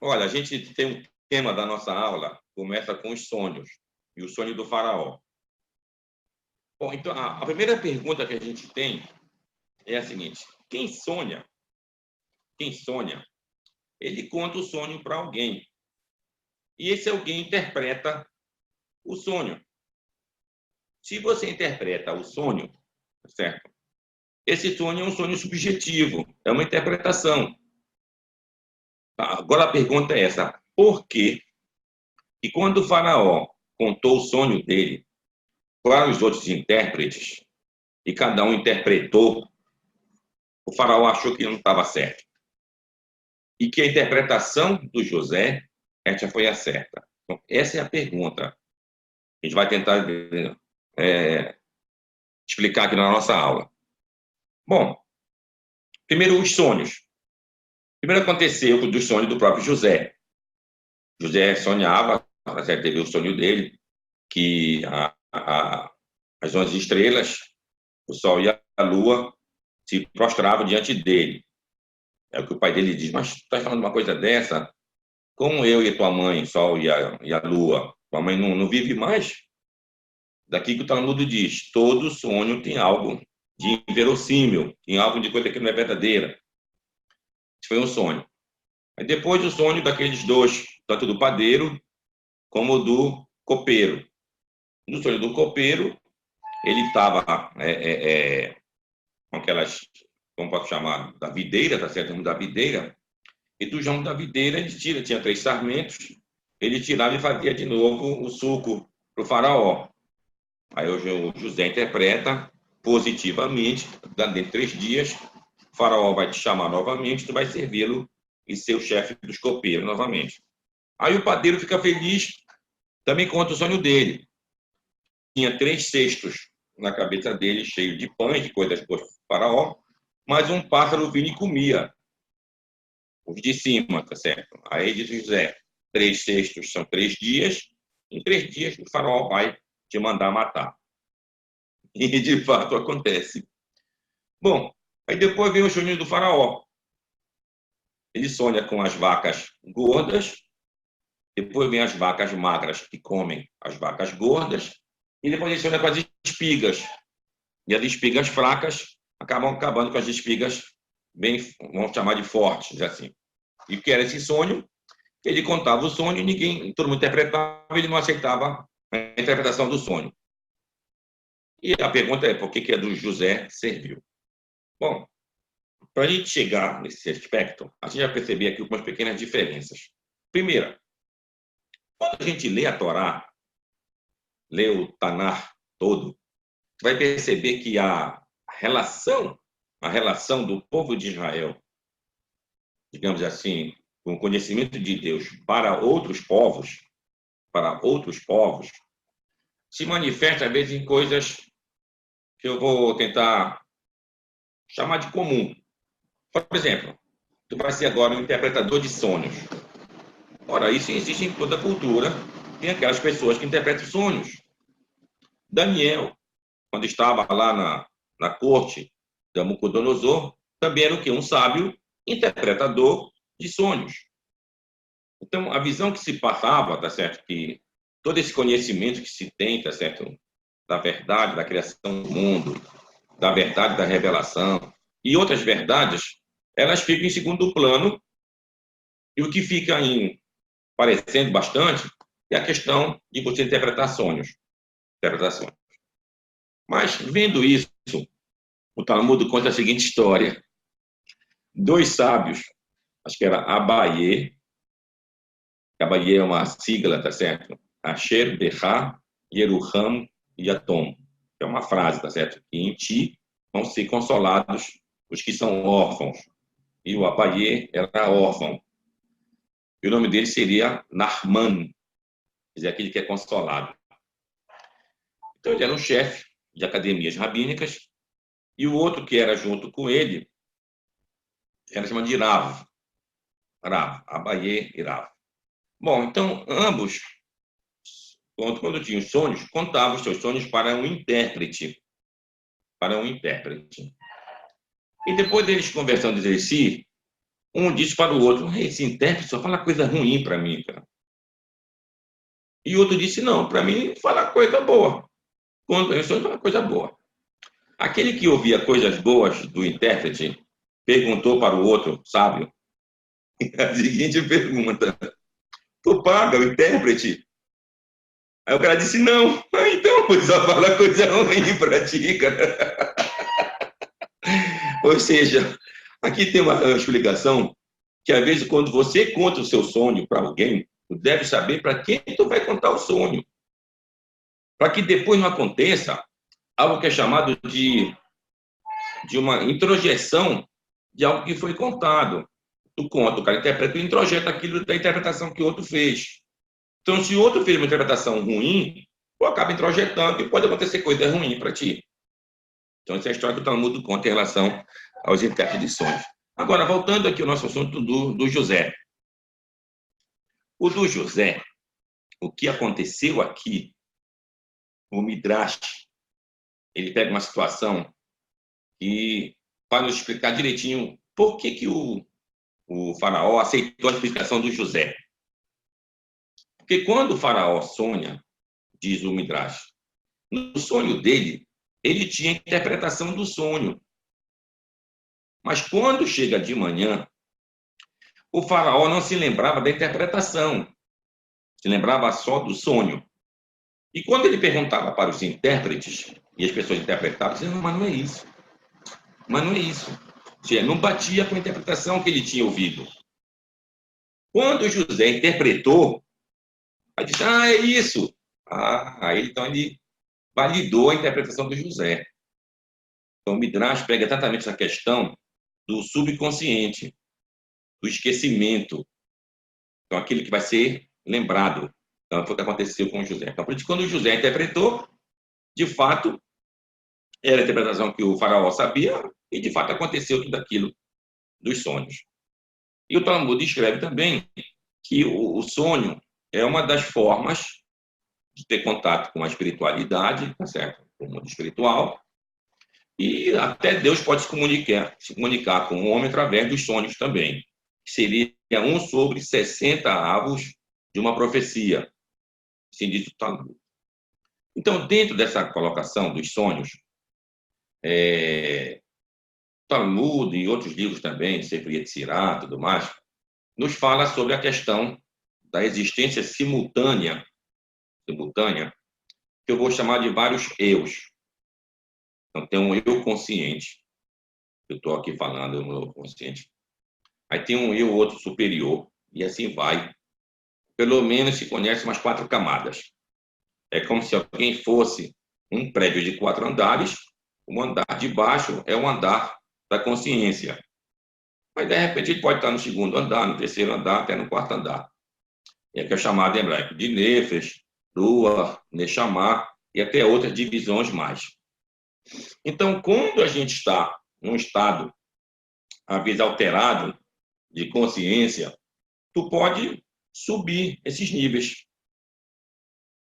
Olha, a gente tem um tema da nossa aula, começa com os sonhos, e o sonho do faraó. Bom, então, a primeira pergunta que a gente tem é a seguinte: quem sonha, ele conta o sonho para alguém, e esse alguém interpreta o sonho. Se você interpreta o sonho, certo? Esse sonho é um sonho subjetivo, é uma interpretação. Agora a pergunta é essa: por quê? E quando o faraó contou o sonho dele para os outros intérpretes, e cada um interpretou, o faraó achou que não estava certo. E que a interpretação do José, essa foi a certa. Então, essa é a pergunta. A gente vai tentar explicar aqui na nossa aula. Bom, primeiro os sonhos. Primeiro aconteceu dos sonhos do próprio José. José sonhava, até teve o sonho dele, que as 11 estrelas, o sol e a lua, se prostravam diante dele. É o que o pai dele diz: mas tu estás falando uma coisa dessa? Como eu e tua mãe, sol e a lua, tua mãe não vive mais? Daqui que o Talmud diz: todo sonho tem algo de inverossímil, tem algo de coisa que não é verdadeira. Isso foi um sonho. Aí depois o sonho daqueles dois, tanto do padeiro como do copeiro. No sonho do copeiro, ele estava com aquelas, como posso chamar, da videira, tá certo? Da videira. E do jão da videira ele tira, tinha 3 sarmentos, ele tirava e fazia de novo o suco para o faraó. Aí o José interpreta positivamente, dentro de 3 dias, o faraó vai te chamar novamente, tu vai servi-lo e ser o chefe dos copeiros novamente. Aí o padeiro fica feliz, também conta o sonho dele. Tinha 3 cestos na cabeça dele, cheio de pães, de coisas para o faraó, mas um pássaro vinha e comia os de cima, tá certo? Aí diz José: 3 cestos são 3 dias, em 3 dias o faraó vai te mandar matar. E de fato acontece. Bom, aí depois vem o sonho do faraó. Ele sonha com as vacas gordas, depois vem as vacas magras que comem as vacas gordas, e depois ele sonha com as espigas. E as espigas fracas acabam acabando com as espigas bem, vamos chamar de fortes, assim. E o que era esse sonho? Ele contava o sonho e ninguém, todo mundo interpretava, ele não aceitava a interpretação do sonho. E a pergunta é: por que a do José serviu? Bom, para a gente chegar nesse aspecto, a gente vai perceber aqui algumas pequenas diferenças. Primeira, quando a gente lê a Torá, lê o Tanar todo, vai perceber que a relação do povo de Israel, digamos assim, com o conhecimento de Deus para outros povos, se manifesta às vezes em coisas que eu vou tentar chamar de comum. Por exemplo, tu vai ser agora um interpretador de sonhos. Ora, isso existe em toda a cultura. Tem aquelas pessoas que interpretam sonhos. Daniel, quando estava lá na corte de Nabucodonosor, também era o quê? Um sábio interpretador de sonhos. Então, a visão que se passava, tá certo? Que todo esse conhecimento que se tem, tá certo? Da verdade, da criação do mundo, da verdade da revelação e outras verdades, elas ficam em segundo plano, e o que fica parecendo bastante é a questão de você interpretar sonhos. Interpretações. Mas, vendo isso, o Talmud conta a seguinte história: 2 sábios, acho que era Abaye é uma sigla, tá certo? Asher, Berá, Yeruham e Yatom. É uma frase, tá certo? Que em ti vão ser consolados os que são órfãos. E o Abaye era órfão. E o nome dele seria Nahman, quer dizer, aquele que é consolado. Então, ele era um chefe de academias rabínicas, e o outro que era junto com ele era chamado de Rav, Abaye e Rav. Bom, então, ambos, quando tinham sonhos, contavam os seus sonhos para um intérprete. Para um intérprete. E depois deles conversando entre si, Um disse para o outro: esse intérprete só fala coisa ruim para mim, cara. E o outro disse: não, para mim fala coisa boa. Quando eu só fala coisa boa. Aquele que ouvia coisas boas do intérprete perguntou para o outro sábio a seguinte pergunta: tu paga o intérprete? Aí o cara disse: não. Então, só fala coisa ruim para ti, cara. Ou seja, aqui tem uma explicação que, às vezes, quando você conta o seu sonho para alguém, tu deve saber para quem tu vai contar o sonho. Para que depois não aconteça algo que é chamado de uma introjeção de algo que foi contado. Tu conta, o cara interpreta e introjeta aquilo da interpretação que o outro fez. Então, se o outro fez uma interpretação ruim, tu acaba introjetando e pode acontecer coisa ruim para ti. Então, essa é a história que o Talmud conta em relação aos intérpretes de sonhos. Agora, voltando aqui ao nosso assunto do José. O do José, o que aconteceu aqui, o Midrash, ele pega uma situação que vai nos explicar direitinho por que o faraó aceitou a explicação do José. Porque quando o faraó sonha, diz o Midrash, no sonho dele, ele tinha a interpretação do sonho. Mas quando chega de manhã, o faraó não se lembrava da interpretação, se lembrava só do sonho. E quando ele perguntava para os intérpretes, e as pessoas interpretavam, diziam: mas não é isso. Mas não é isso. Ou seja, não batia com a interpretação que ele tinha ouvido. Quando José interpretou, ele disse: é isso. Então ele validou a interpretação do José. Então o Midrash pega exatamente essa questão do subconsciente, do esquecimento. Então aquilo que vai ser lembrado. Então foi o que aconteceu com o José. Então por isso, quando o José interpretou, de fato, era a interpretação que o faraó sabia, e de fato aconteceu tudo aquilo dos sonhos. E o Talmud escreve também que o sonho é uma das formas de ter contato com a espiritualidade, tá certo? Com o mundo espiritual, e até Deus pode se comunicar com o homem através dos sonhos também, que seria 1 sobre 60 avos de uma profecia, assim diz o Talmud. Então, dentro dessa colocação dos sonhos, Talmud e outros livros também, Sefer Yetzirah e tudo mais, nos fala sobre a questão da existência simultânea, que eu vou chamar de vários eus. Então, tem um eu consciente, eu estou aqui falando, o meu consciente. Aí tem um eu outro superior, e assim vai. Pelo menos se conhece umas 4 camadas. É como se alguém fosse um prédio de 4 andares, o andar de baixo é o andar da consciência. Mas, de repente, ele pode estar no 2º andar, no 3º andar, até no 4º andar. É que é chamado em hebraico de Nefesh, Ruach, Neshama, e até outras divisões mais. Então, quando a gente está num estado, às vezes, alterado de consciência, tu pode subir esses níveis.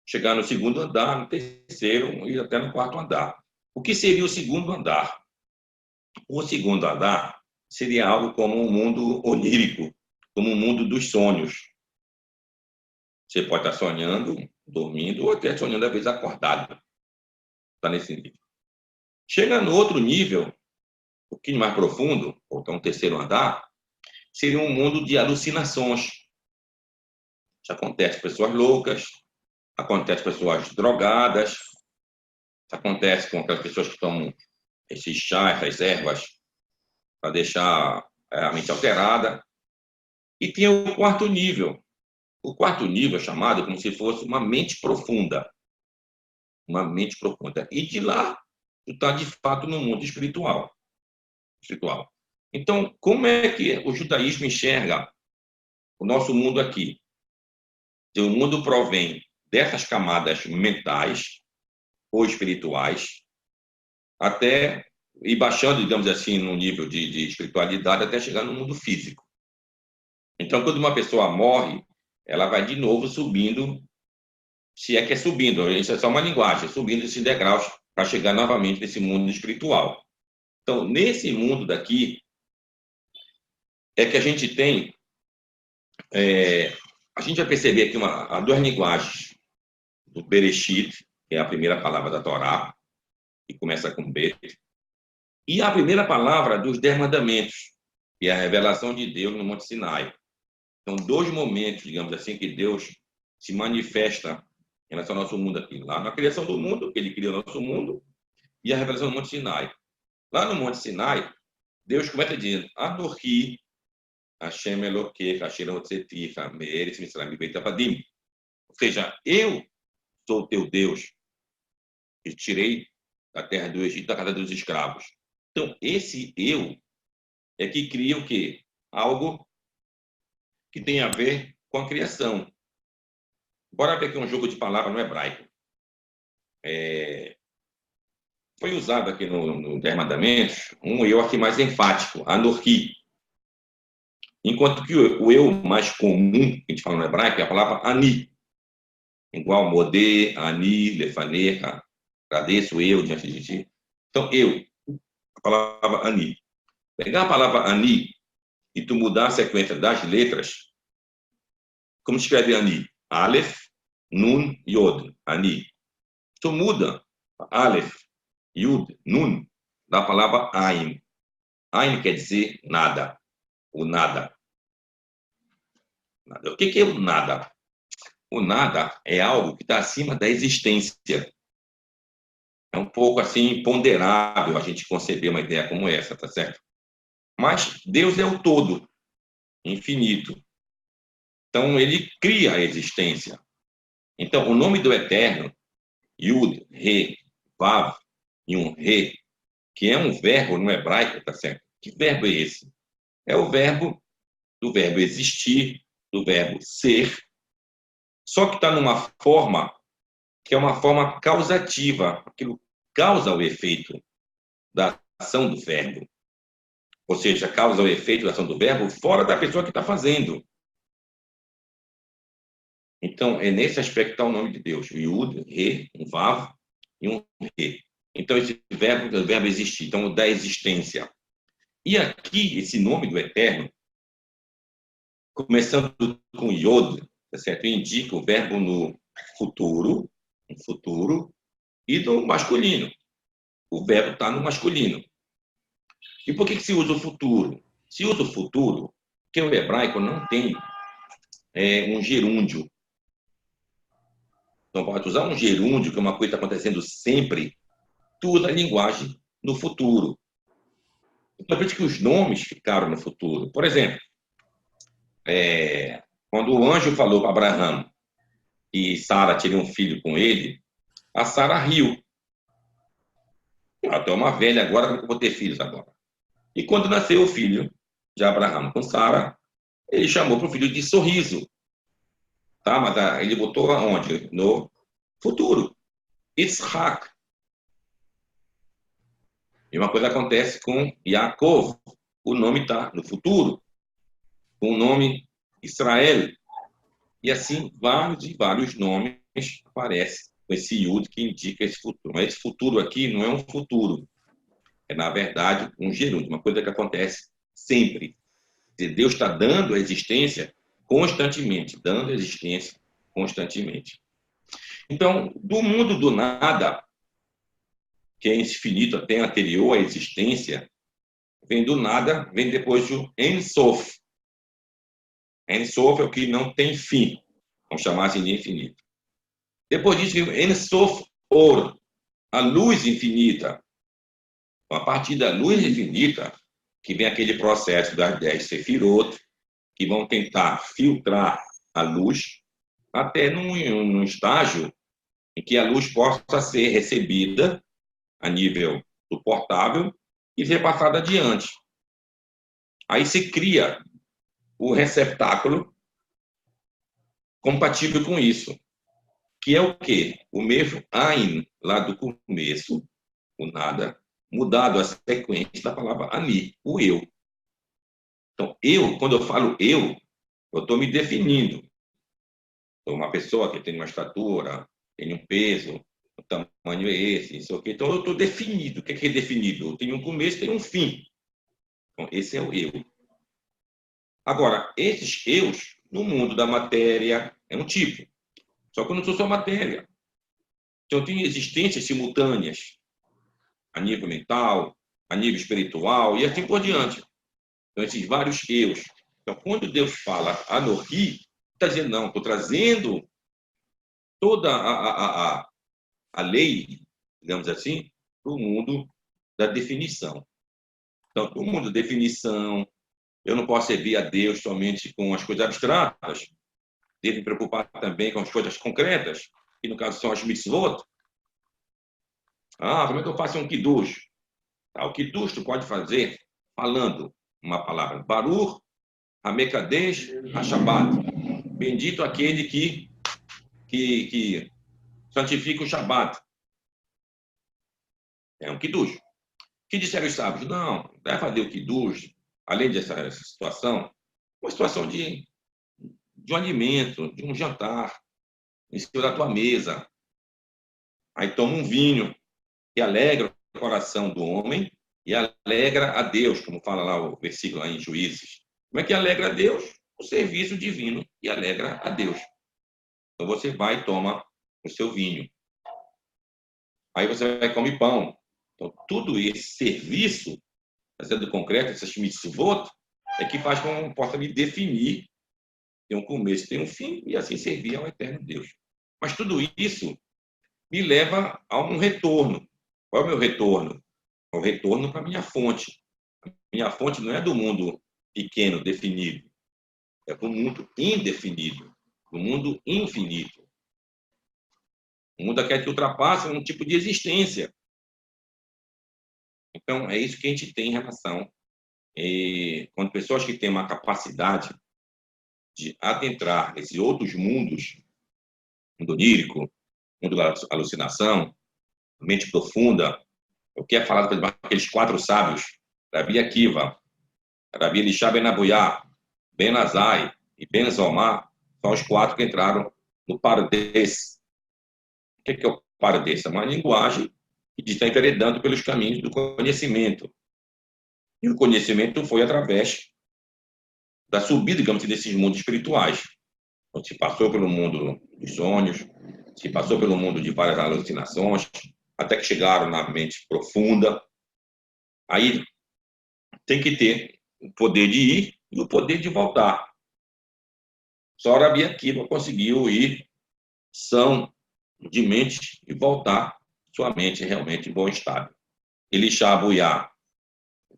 Chegar no 2º andar, no 3º e até no 4º andar. O que seria o 2º andar? O 2º andar seria algo como um mundo onírico, como um mundo dos sonhos. Você pode estar sonhando, dormindo, ou até sonhando, às vezes, acordado. Está nesse nível. Chega no outro nível, um pouquinho mais profundo, ou então um 3º andar, seria um mundo de alucinações. Isso acontece com pessoas loucas, acontece com pessoas drogadas, isso acontece com aquelas pessoas que tomam esses chás, essas ervas, para deixar a mente alterada. E tem o 4º nível. O 4º nível é chamado como se fosse uma mente profunda. Uma mente profunda. E de lá, tu está, de fato, no mundo espiritual. Então, como é que o judaísmo enxerga o nosso mundo aqui? O mundo provém dessas camadas mentais ou espirituais, até ir baixando, digamos assim, no nível de espiritualidade, até chegar no mundo físico. Então, quando uma pessoa morre, ela vai de novo subindo, se é que é subindo, isso é só uma linguagem, subindo esses degraus para chegar novamente nesse mundo espiritual. Então, nesse mundo daqui, é que a gente tem, a gente vai perceber aqui há duas linguagens, do Bereshit, que é a primeira palavra da Torá, que começa com B, e a primeira palavra dos Dez Mandamentos, que é a revelação de Deus no Monte Sinai. São dois momentos, digamos assim, que Deus se manifesta em relação ao nosso mundo aqui. Lá na criação do mundo, ele criou o nosso mundo, e a revelação do Monte Sinai. Lá no Monte Sinai, Deus começa dizendo, Anohi, Hashem Eloquecha, Asher Otseficha, Meretz Mitzrayim Beit Avadim. Ou seja, eu sou o teu Deus, que tirei da terra do Egito, da casa dos escravos. Então, esse eu é que cria o quê? Algo que tem a ver com a criação. Bora ver aqui um jogo de palavras no hebraico. Foi usado aqui no Dez Mandamentos um eu aqui mais enfático, Anohi. Enquanto que o eu mais comum que a gente fala no hebraico é a palavra ani. Igual modê, ani, lefanecha, agradeço eu diante de ti. Então, eu, a palavra ani. Pegar a palavra ani e tu mudar a sequência das letras, como escreve ani? Aleph, Nun, Yod, ani. Tu muda Aleph, Yud, Nun, da palavra Ain. Ain quer dizer nada, o nada. O que é o nada? O nada é algo que está acima da existência. É um pouco assim imponderável a gente conceber uma ideia como essa, tá certo? Mas Deus é o todo, infinito. Então ele cria a existência. Então o nome do Eterno, Yud, Re, Vav, e um Re, que é um verbo no hebraico, tá certo? Que verbo é esse? É o verbo do verbo existir, do verbo ser, só que está numa forma que é uma forma causativa, aquilo causa o efeito da ação do verbo. Ou seja, causa o efeito da ação do verbo fora da pessoa que está fazendo. Então, é nesse aspecto que está o nome de Deus. O Yud, Re, um Vav e um Re. Então, esse verbo, o verbo existir, então, da existência. E aqui, esse nome do Eterno, começando com Yod, tá certo? Indica o verbo no futuro, e no masculino. O verbo está no masculino. E por que se usa o futuro? Se usa o futuro, porque o hebraico não tem um gerúndio. Então, pode usar um gerúndio, que é uma coisa que está acontecendo sempre, tu usa a linguagem no futuro. Então, por isso que os nomes ficaram no futuro. Por exemplo, quando o anjo falou para Abraão e Sara teria um filho com ele, a Sara riu. Até uma velha agora, como que eu vou ter filhos agora? E quando nasceu o filho de Abraão com Sara, ele chamou para o filho de sorriso. Tá? Mas ele botou aonde? No futuro. Yitzhak. E uma coisa acontece com Yaakov. O nome está no futuro. Com o nome Israel. E assim, vários e vários nomes aparecem com esse Yud que indica esse futuro. Mas esse futuro aqui não é um futuro. É, na verdade, um gerúndio. Uma coisa que acontece sempre. Deus está dando a existência constantemente. Dando a existência constantemente. Então, do mundo do nada, que é infinito até anterior à existência, vem do nada, vem depois do Ein Sof. Ein Sof é o que não tem fim. Vamos chamar assim de infinito. Depois disso, vem Ein Sof Or, a luz infinita. A partir da luz infinita, que vem aquele processo das 10 Sefirot, que vão tentar filtrar a luz até num estágio em que a luz possa ser recebida a nível suportável e ser passada adiante. Aí se cria o receptáculo compatível com isso, que é o quê? O mesmo Ain, lá do começo, o nada, mudado a sequência da palavra Ani, o eu. Então, quando eu falo eu estou me definindo. Sou uma pessoa que tem uma estatura, tem um peso, o tamanho é esse, isso aqui. Então, eu estou definido. O que é definido? Eu tenho um começo e tenho um fim. Então, esse é o eu. Agora, esses eus, no mundo da matéria, é um tipo. Só que eu não sou só matéria. Então, tem existências simultâneas, a nível mental, a nível espiritual e assim por diante. Então, esses vários eus. Então, quando Deus fala anorri, está dizendo, não, estou trazendo toda a lei, digamos assim, para o mundo da definição. Então, para o mundo da definição, eu não posso servir a Deus somente com as coisas abstratas, devo me preocupar também com as coisas concretas, que no caso são as mitzvot. Como é que eu faço um kiddush? O kiddush tu pode fazer falando uma palavra. Baruch HaMekadesh HaShabbat. Bendito aquele que santifica o Shabat. É um kiddush. O que disseram os sábios? Não, deve fazer o kiddush, além dessa situação, uma situação de um alimento, de um jantar, em cima da tua mesa. Aí toma um vinho, que alegra o coração do homem e alegra a Deus, como fala lá o versículo lá em Juízes. Como é que alegra a Deus? O serviço divino e alegra a Deus. Então você vai e toma o seu vinho. Aí você vai comer pão. Então tudo esse serviço, fazendo concreto, essas mitzvot, é que faz com que eu possa me definir. Tem um começo, tem um fim, e assim servir ao eterno Deus. Mas tudo isso me leva a um retorno. Qual é o meu retorno? É o retorno para a minha fonte. Minha fonte não é do mundo pequeno, definido. É do mundo indefinido, do mundo infinito. O mundo aqui que ultrapassa um tipo de existência. Então, é isso que a gente tem em relação. Quando pessoas que têm uma capacidade de adentrar nesses outros mundos, mundo onírico, mundo da alucinação, mente profunda, o que é falado por aqueles 4 sábios, Rabi Akiva, Rabi Elisha Ben Abuyá, Ben Azai e Ben Zomar, são os 4 que entraram no Pardes. O que é o Pardes? É uma linguagem que está enveredando pelos caminhos do conhecimento. E o conhecimento foi através da subida, digamos assim, desses mundos espirituais. Então, se passou pelo mundo dos sonhos, se passou pelo mundo de várias alucinações, até que chegaram na mente profunda. Aí tem que ter o poder de ir e o poder de voltar. Só Rabi Akiva conseguiu ir são de mente e voltar sua mente realmente em bom estado. Elisha Abuyá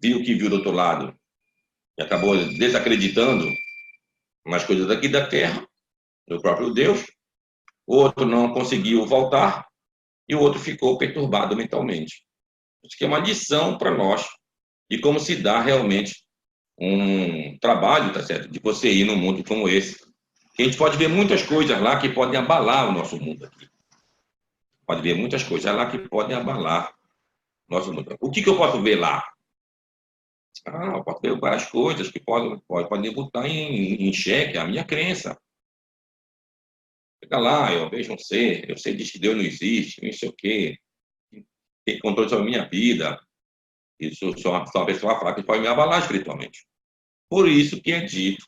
viu que viu do outro lado e acabou desacreditando nas coisas daqui da terra, do próprio Deus. O outro não conseguiu voltar e o outro ficou perturbado mentalmente. Isso que é uma lição para nós de como se dá realmente um trabalho, tá certo? De você ir num mundo como esse. A gente pode ver muitas coisas lá que podem abalar o nosso mundo aqui. Pode ver muitas coisas lá que podem abalar o nosso mundo. O que eu posso ver lá? Eu posso ver várias coisas que podem botar em xeque a minha crença. Fica lá, eu vejo um ser, eu sei diz que Deus não existe, não sei o quê, tem controle sobre a minha vida. Isso só uma pessoa fraca que pode me abalar espiritualmente. Por isso que é dito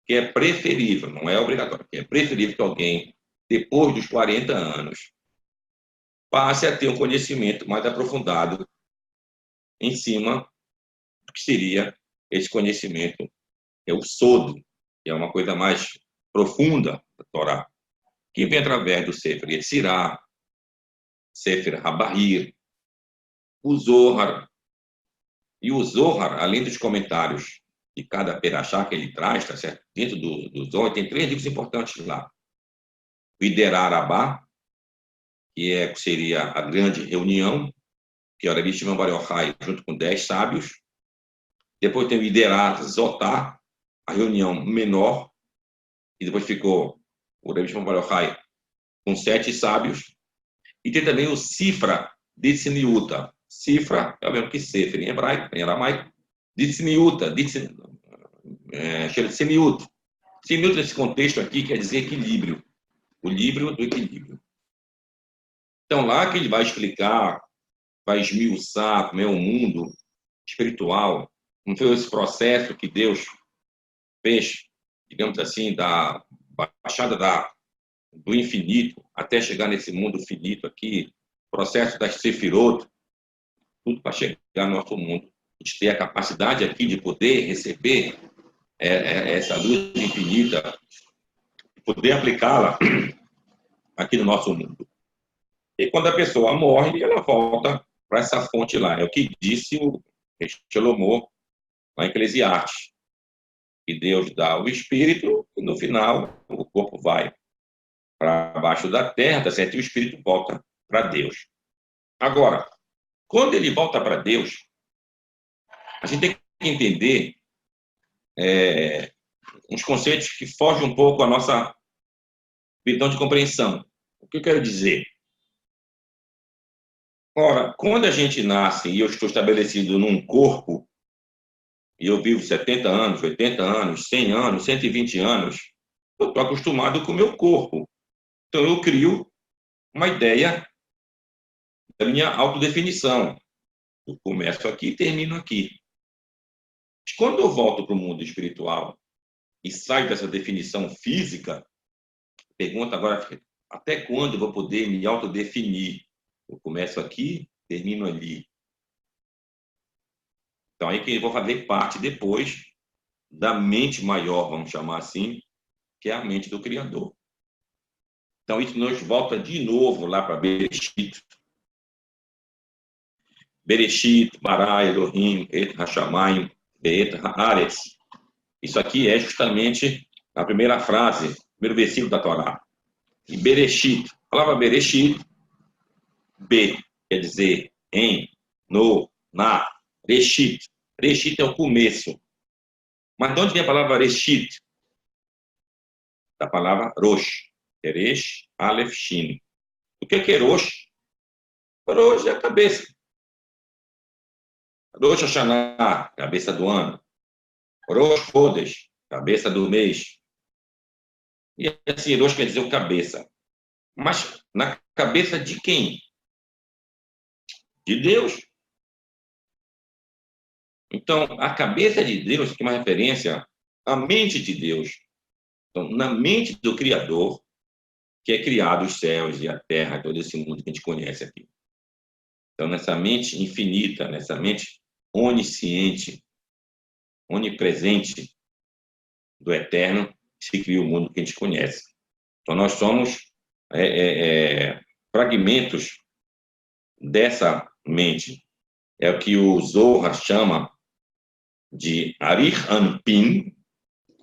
que é preferível, não é obrigatório, que é preferível que alguém, depois dos 40 anos, passe a ter um conhecimento mais aprofundado em cima do que seria esse conhecimento, que é o sodo, que é uma coisa mais profunda da Torá, que vem através do Sefer Yetzirah, Sefer Habahir, o Zohar. E o Zohar, além dos comentários de cada perachá que ele traz, tá certo? Dentro do Zohar, tem 3 livros importantes lá. O Iderá Rabá, que seria a grande reunião, que era Rabi Shimon Bar Yochai, junto com 10 sábios. Depois tem o Iderá Zotá, a reunião menor, e depois ficou o Rabi Shimon Bar Yochai com 7 sábios. E tem também o Sifra de Tzniuta. Sifra é o mesmo que Sefer em hebraico, em aramaico. De Tzniuta, Semiut. Semiut, nesse contexto aqui, quer dizer equilíbrio. O livro do equilíbrio. Então, lá que ele vai explicar, vai esmiuçar como é o mundo espiritual, como foi esse processo que Deus fez, digamos assim, da baixada do infinito até chegar nesse mundo finito aqui, processo das Sefirot, tudo para chegar no nosso mundo. A gente ter a capacidade aqui de poder receber essa luz infinita, poder aplicá-la aqui no nosso mundo. E quando a pessoa morre, ela volta para essa fonte lá. É o que disse o Salomão lá em Eclesiastes. Que Deus dá o espírito e no final o corpo vai para baixo da terra, tá certo? E o espírito volta para Deus. Agora, quando ele volta para Deus, a gente tem que entender uns conceitos que fogem um pouco à nossa visão de compreensão. O que eu quero dizer? Ora, quando a gente nasce e eu estou estabelecido num corpo, e eu vivo 70 anos, 80 anos, 100 anos, 120 anos, eu estou acostumado com o meu corpo. Então, eu crio uma ideia da minha autodefinição. Eu começo aqui e termino aqui. Mas quando eu volto para o mundo espiritual e saio dessa definição física, pergunta agora, até quando eu vou poder me autodefinir? Eu começo aqui, termino ali. Então, aí que eu vou fazer parte depois da mente maior, vamos chamar assim, que é a mente do Criador. Então, isso nos volta de novo lá para Bereshit. Bereshit, Bara, Elohim, Et Hashamayim, Be'et Haaretz. Isso aqui é justamente a primeira frase, primeiro versículo da Torá. E Bereshit, a palavra Bereshit, B, quer dizer em, no, na, Reshit. Reshit é o começo. Mas de onde vem a palavra Reshit? Da palavra Rosh. Resh, Aleph, Shin. O que é Rosh? Rosh é a cabeça. Rosh Hashanah, cabeça do ano. Rosh Chodesh, cabeça do mês. E assim, Rosh quer dizer o cabeça. Mas na cabeça de quem? De Deus. Então, a cabeça de Deus é uma referência à mente de Deus. Então, na mente do Criador, que é criado os céus e a terra, todo esse mundo que a gente conhece aqui. Então, nessa mente infinita, nessa mente onisciente, onipresente do eterno, se cria o mundo que a gente conhece. Então, nós somos fragmentos dessa mente. É o que o Zohar chama de Arich Anpin,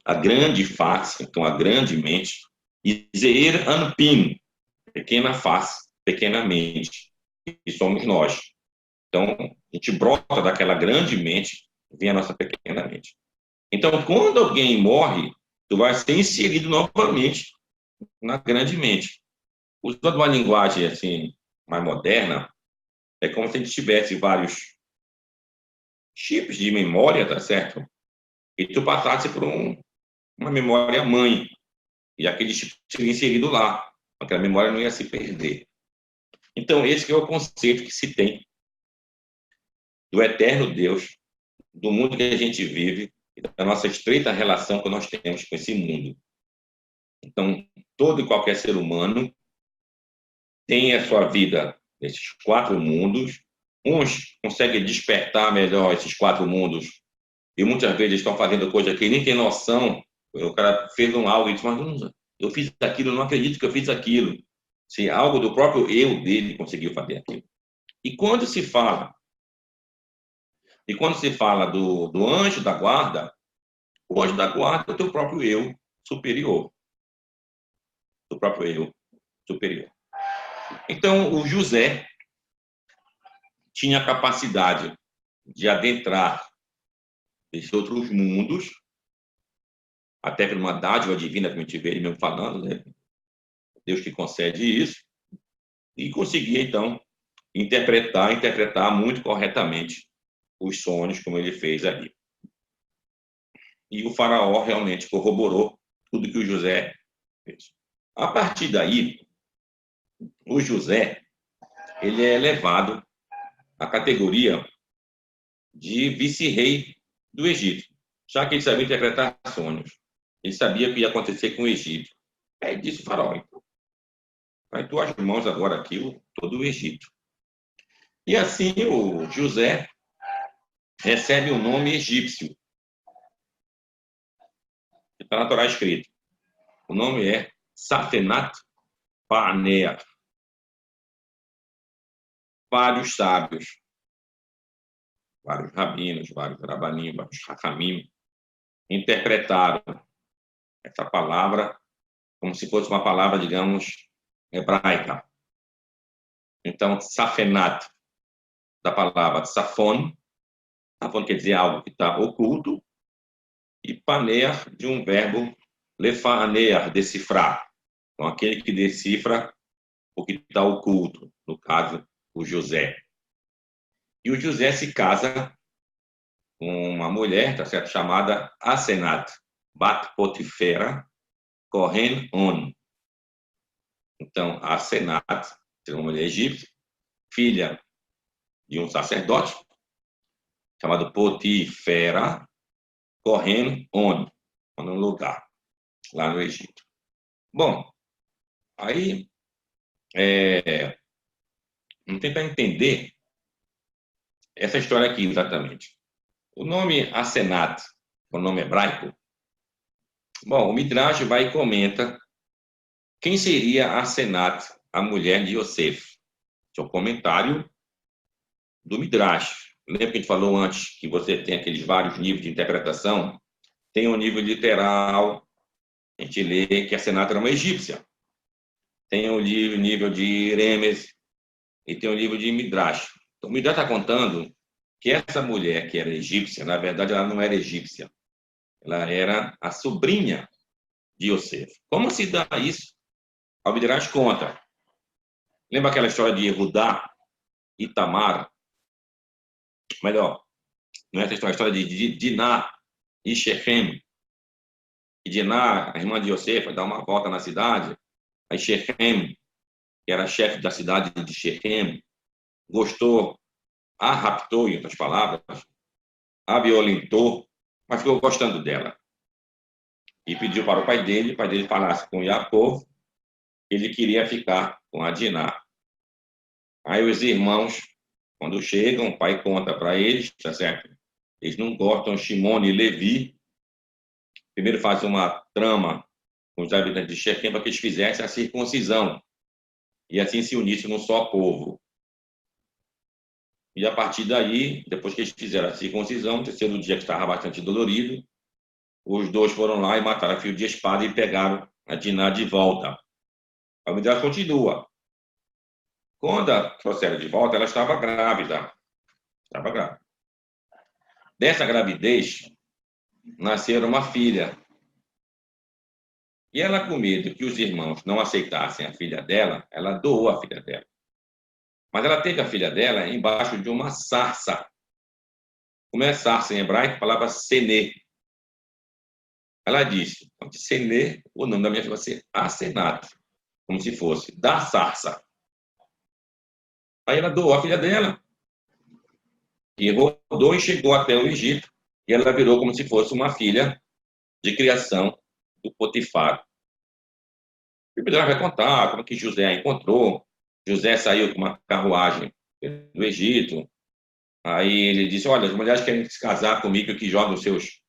a grande face, então a grande mente, e Zeir Anpin, pequena face, pequena mente, e somos nós. Então, a gente brota daquela grande mente, vem a nossa pequena mente. Então, quando alguém morre, tu vai ser inserido novamente na grande mente. Usando uma linguagem assim mais moderna, é como se a gente tivesse vários chips de memória, tá certo? E tu passasse por uma memória mãe, e aquele chip seria inserido lá. Aquela memória não ia se perder. Então, esse é o conceito que se tem do eterno Deus, do mundo que a gente vive, e da nossa estreita relação que nós temos com esse mundo. Então, todo e qualquer ser humano tem a sua vida nesses quatro mundos. Uns conseguem despertar melhor esses quatro mundos, e muitas vezes estão fazendo coisa que nem tem noção. O cara fez algo e diz, mas eu fiz aquilo, eu não acredito que eu fiz aquilo. Se algo do próprio eu dele conseguiu fazer aquilo. E quando se fala do anjo da guarda, o anjo da guarda é o teu próprio eu superior. Do próprio eu superior. Então, o José tinha a capacidade de adentrar esses outros mundos, até por uma dádiva divina, como a gente vê ele mesmo falando, né? Deus que concede isso, e conseguia, então, interpretar muito corretamente os sonhos, como ele fez ali. E o faraó realmente corroborou tudo que o José fez. A partir daí, o José, ele é elevado à categoria de vice-rei do Egito. já que ele sabia interpretar sonhos. Ele sabia o que ia acontecer com o Egito. Aí disse o faraó, então, vai em tuas mãos agora aqui todo o Egito. E assim o José recebe o nome egípcio, que está na Torá escrito. O nome é Safenat Paneah. Vários sábios, vários rabinos, vários rabanim, vários hachamim, interpretaram essa palavra como se fosse uma palavra, digamos, hebraica. Então, Safenat, da palavra Safon, Safon quer dizer algo que está oculto, e Paneah, de um verbo lefanear, decifrar. Então, aquele que decifra o que está oculto, no caso, o José. E o José se casa com uma mulher, tá certo? Chamada Asenat Bat Potifera Kohen On. Então, Asenat, uma mulher egípcia, filha de um sacerdote, chamado Potifera Kohen On, num lugar, lá no Egito. Bom, aí, vamos tentar entender essa história aqui exatamente. O nome Asenat, o nome hebraico, bom, o Midrash vai e comenta quem seria Asenat, a mulher de Yosef. Esse é o comentário do Midrash. Lembra que a gente falou antes que você tem aqueles vários níveis de interpretação? Tem um nível literal, a gente lê que Asenat era uma egípcia. Tem o nível de Remes e tem o nível de Midrash. Então, o Midrash está contando que essa mulher que era egípcia, na verdade, ela não era egípcia. Ela era a sobrinha de Yosef. Como se dá isso? O Midrash conta. Lembra aquela história de Judá e Tamar? Melhor, não é essa história, a história de Diná e Shechem. E Diná, a irmã de Yosef, vai dar uma volta na cidade. Aí Shechem, que era chefe da cidade de Shechem, gostou, a raptou, em outras palavras, a violentou, mas ficou gostando dela. E pediu para o pai dele falasse com Yaakov, ele queria ficar com a Diná. Aí os irmãos, quando chegam, o pai conta para eles, tá certo? Eles não gostam de Shimon e Levi. Primeiro faz uma trama com os habitantes de Shechem para que eles fizessem a circuncisão e assim se unissem num só povo. E a partir daí, depois que eles fizeram a circuncisão, no terceiro dia que estava bastante dolorido, os dois foram lá e mataram a fio de espada e pegaram a Diná de volta. A Midrash continua. Quando a trouxeram de volta, ela estava grávida. Estava grávida. Dessa gravidez, nasceu uma filha. E ela, com medo que os irmãos não aceitassem a filha dela, ela doou a filha dela. Mas ela teve a filha dela embaixo de uma sarça. Como é sarça em hebraico? A palavra senê. Ela disse, senê, o nome da minha filha vai ser Asenat, como se fosse da sarça. Aí ela doou a filha dela. E rodou e chegou até o Egito. E ela virou como se fosse uma filha de criação do Potifar. O Midrash vai contar como que José a encontrou. José saiu com uma carruagem do Egito. Aí ele disse, olha, as mulheres querem se casar comigo que jogam os seus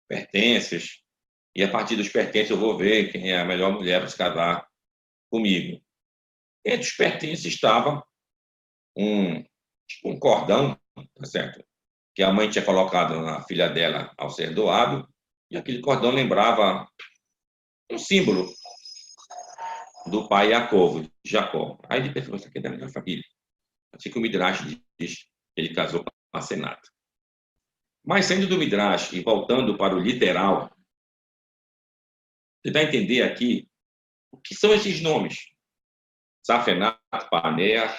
pertences. E a partir dos pertences eu vou ver quem é a melhor mulher para se casar comigo. Entre os pertences estava um cordão, tá certo? Que a mãe tinha colocado na filha dela ao ser doado. E aquele cordão lembrava um símbolo do pai Yaakov, de Jacó. Aí ele pensou, isso aqui é da minha família. Assim que o Midrash diz que ele casou com a Senat. Mas saindo do Midrash e voltando para o literal, você vai entender aqui o que são esses nomes. Safenat, Paneah,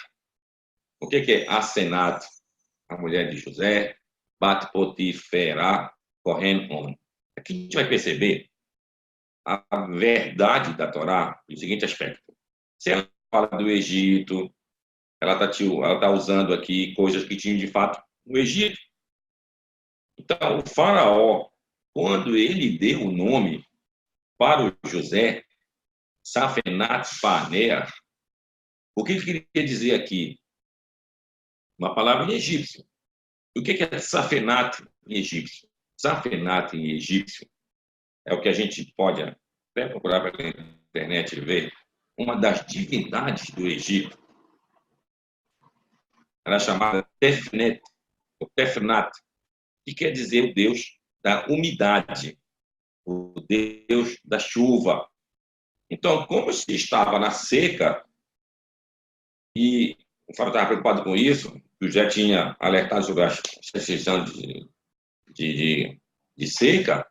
o que é Asenat, a mulher de José, Bat Potifera, Kohen On. Aqui a gente vai perceber a verdade da Torá no seguinte aspecto. Se ela fala do Egito, ela tá usando aqui coisas que tinham de fato no Egito. Então, o faraó, quando ele deu o nome para o José, Safenat-Paneah, o que ele queria dizer aqui? Uma palavra em egípcio. O que é Safenat em egípcio? Safenat em egípcio é o que a gente pode até procurar pela internet e ver. Uma das divindades do Egito. Ela é chamada Tefnet, ou Tefnat, que quer dizer o Deus da umidade, o Deus da chuva. Então, como se estava na seca, e o Faraó estava preocupado com isso, o já tinha alertado sobre a extensão de seca,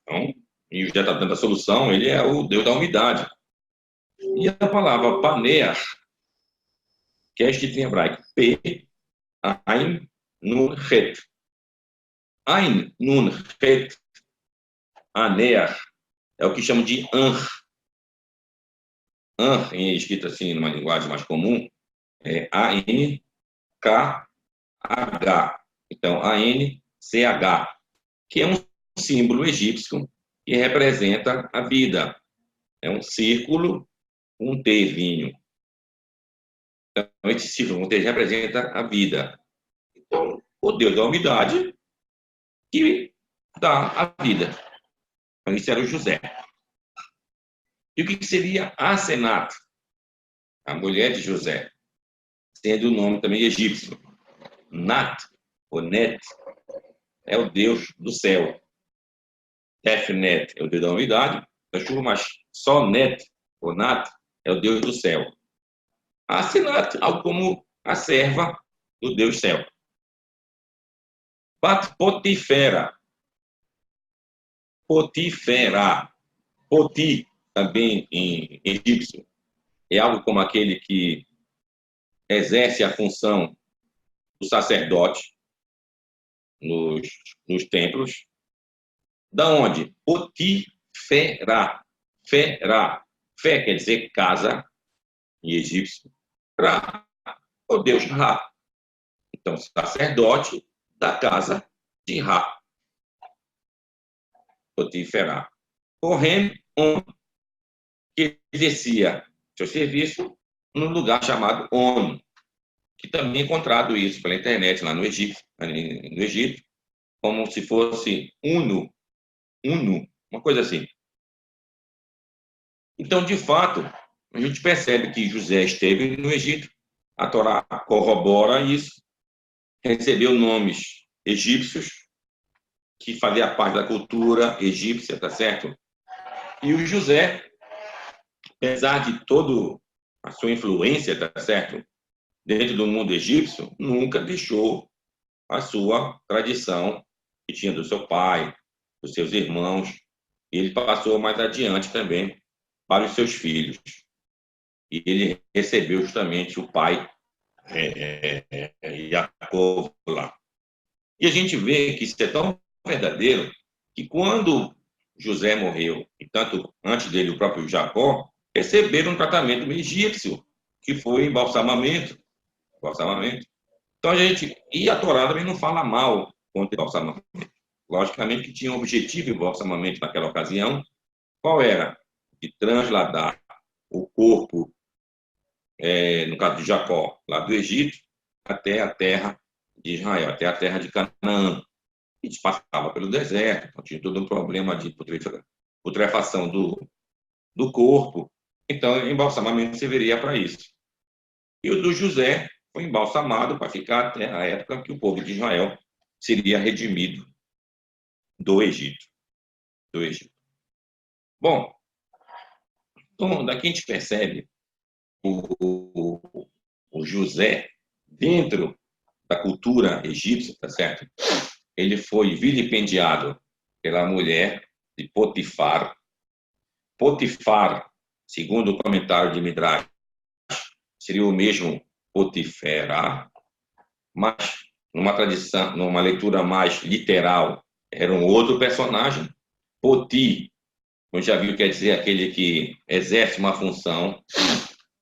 então, e o já está dando a solução, ele é o Deus da umidade. E a palavra panear, que é escrito em hebraico, P, Ain, Nun, Het. Ain, Nun, Het, Anear, é o que chamam de Anr. Anr, em escrito assim, numa linguagem mais comum, é A-N-K-H. Então, A-N-C-H, que é um símbolo egípcio que representa a vida. É um círculo, um T-vinho. Então, esse círculo, um T, representa a vida. Então, o Deus da umidade que dá a vida. Então, isso era o José. E o que seria Asenat, a mulher de José, sendo o nome também egípcio? Nat, ou Net, é o Deus do céu. Tefnet é o Deus da umidade, da chuva, mas só Net, ou Nat, é o Deus do céu. Asenat, algo como a serva do Deus céu. Bat Potifera. Potifera. Poti, também em egípcio, é algo como aquele que exerce a função do sacerdote nos, nos templos. Da onde? Potifera. Fera. Fé quer dizer casa, em egípcio. Ra, o deus Ra. Então, sacerdote da casa de Ra. Potifera. Porém, que exercia seu serviço num lugar chamado ONU, que também é encontrado isso pela internet lá no Egito, como se fosse Uno, uma coisa assim. Então, de fato, a gente percebe que José esteve no Egito, a Torá corrobora isso, recebeu nomes egípcios, que fazia parte da cultura egípcia, tá certo? E o José, apesar de toda a sua influência, tá certo? Dentro do mundo egípcio, nunca deixou a sua tradição que tinha do seu pai, dos seus irmãos, e ele passou mais adiante também para os seus filhos. E ele recebeu justamente o pai Jacob lá. E a gente vê que isso é tão verdadeiro que quando José morreu, e tanto antes dele o próprio Jacó, receberam um tratamento egípcio, que foi embalsamamento. Embalsamamento. Então a gente, e a Torá também não fala mal contra embalsamamento. Logicamente que tinha um objetivo embalsamamento naquela ocasião. Qual era? De transladar o corpo, no caso de Jacó, lá do Egito, até a terra de Israel, até a terra de Canaã. E passava pelo deserto, então tinha todo um problema de putrefação do corpo. Então, embalsamamento serviria para isso. E o do José foi embalsamado para ficar até a época que o povo de Israel seria redimido do Egito. Do Egito. Bom, então, daqui a gente percebe o José dentro da cultura egípcia, tá certo? Ele foi vilipendiado pela mulher de Potifar. Potifar, segundo o comentário de Midrash, seria o mesmo Potifera, mas numa tradição, numa leitura mais literal, era um outro personagem. Poti, como já viu, quer dizer aquele que exerce uma função.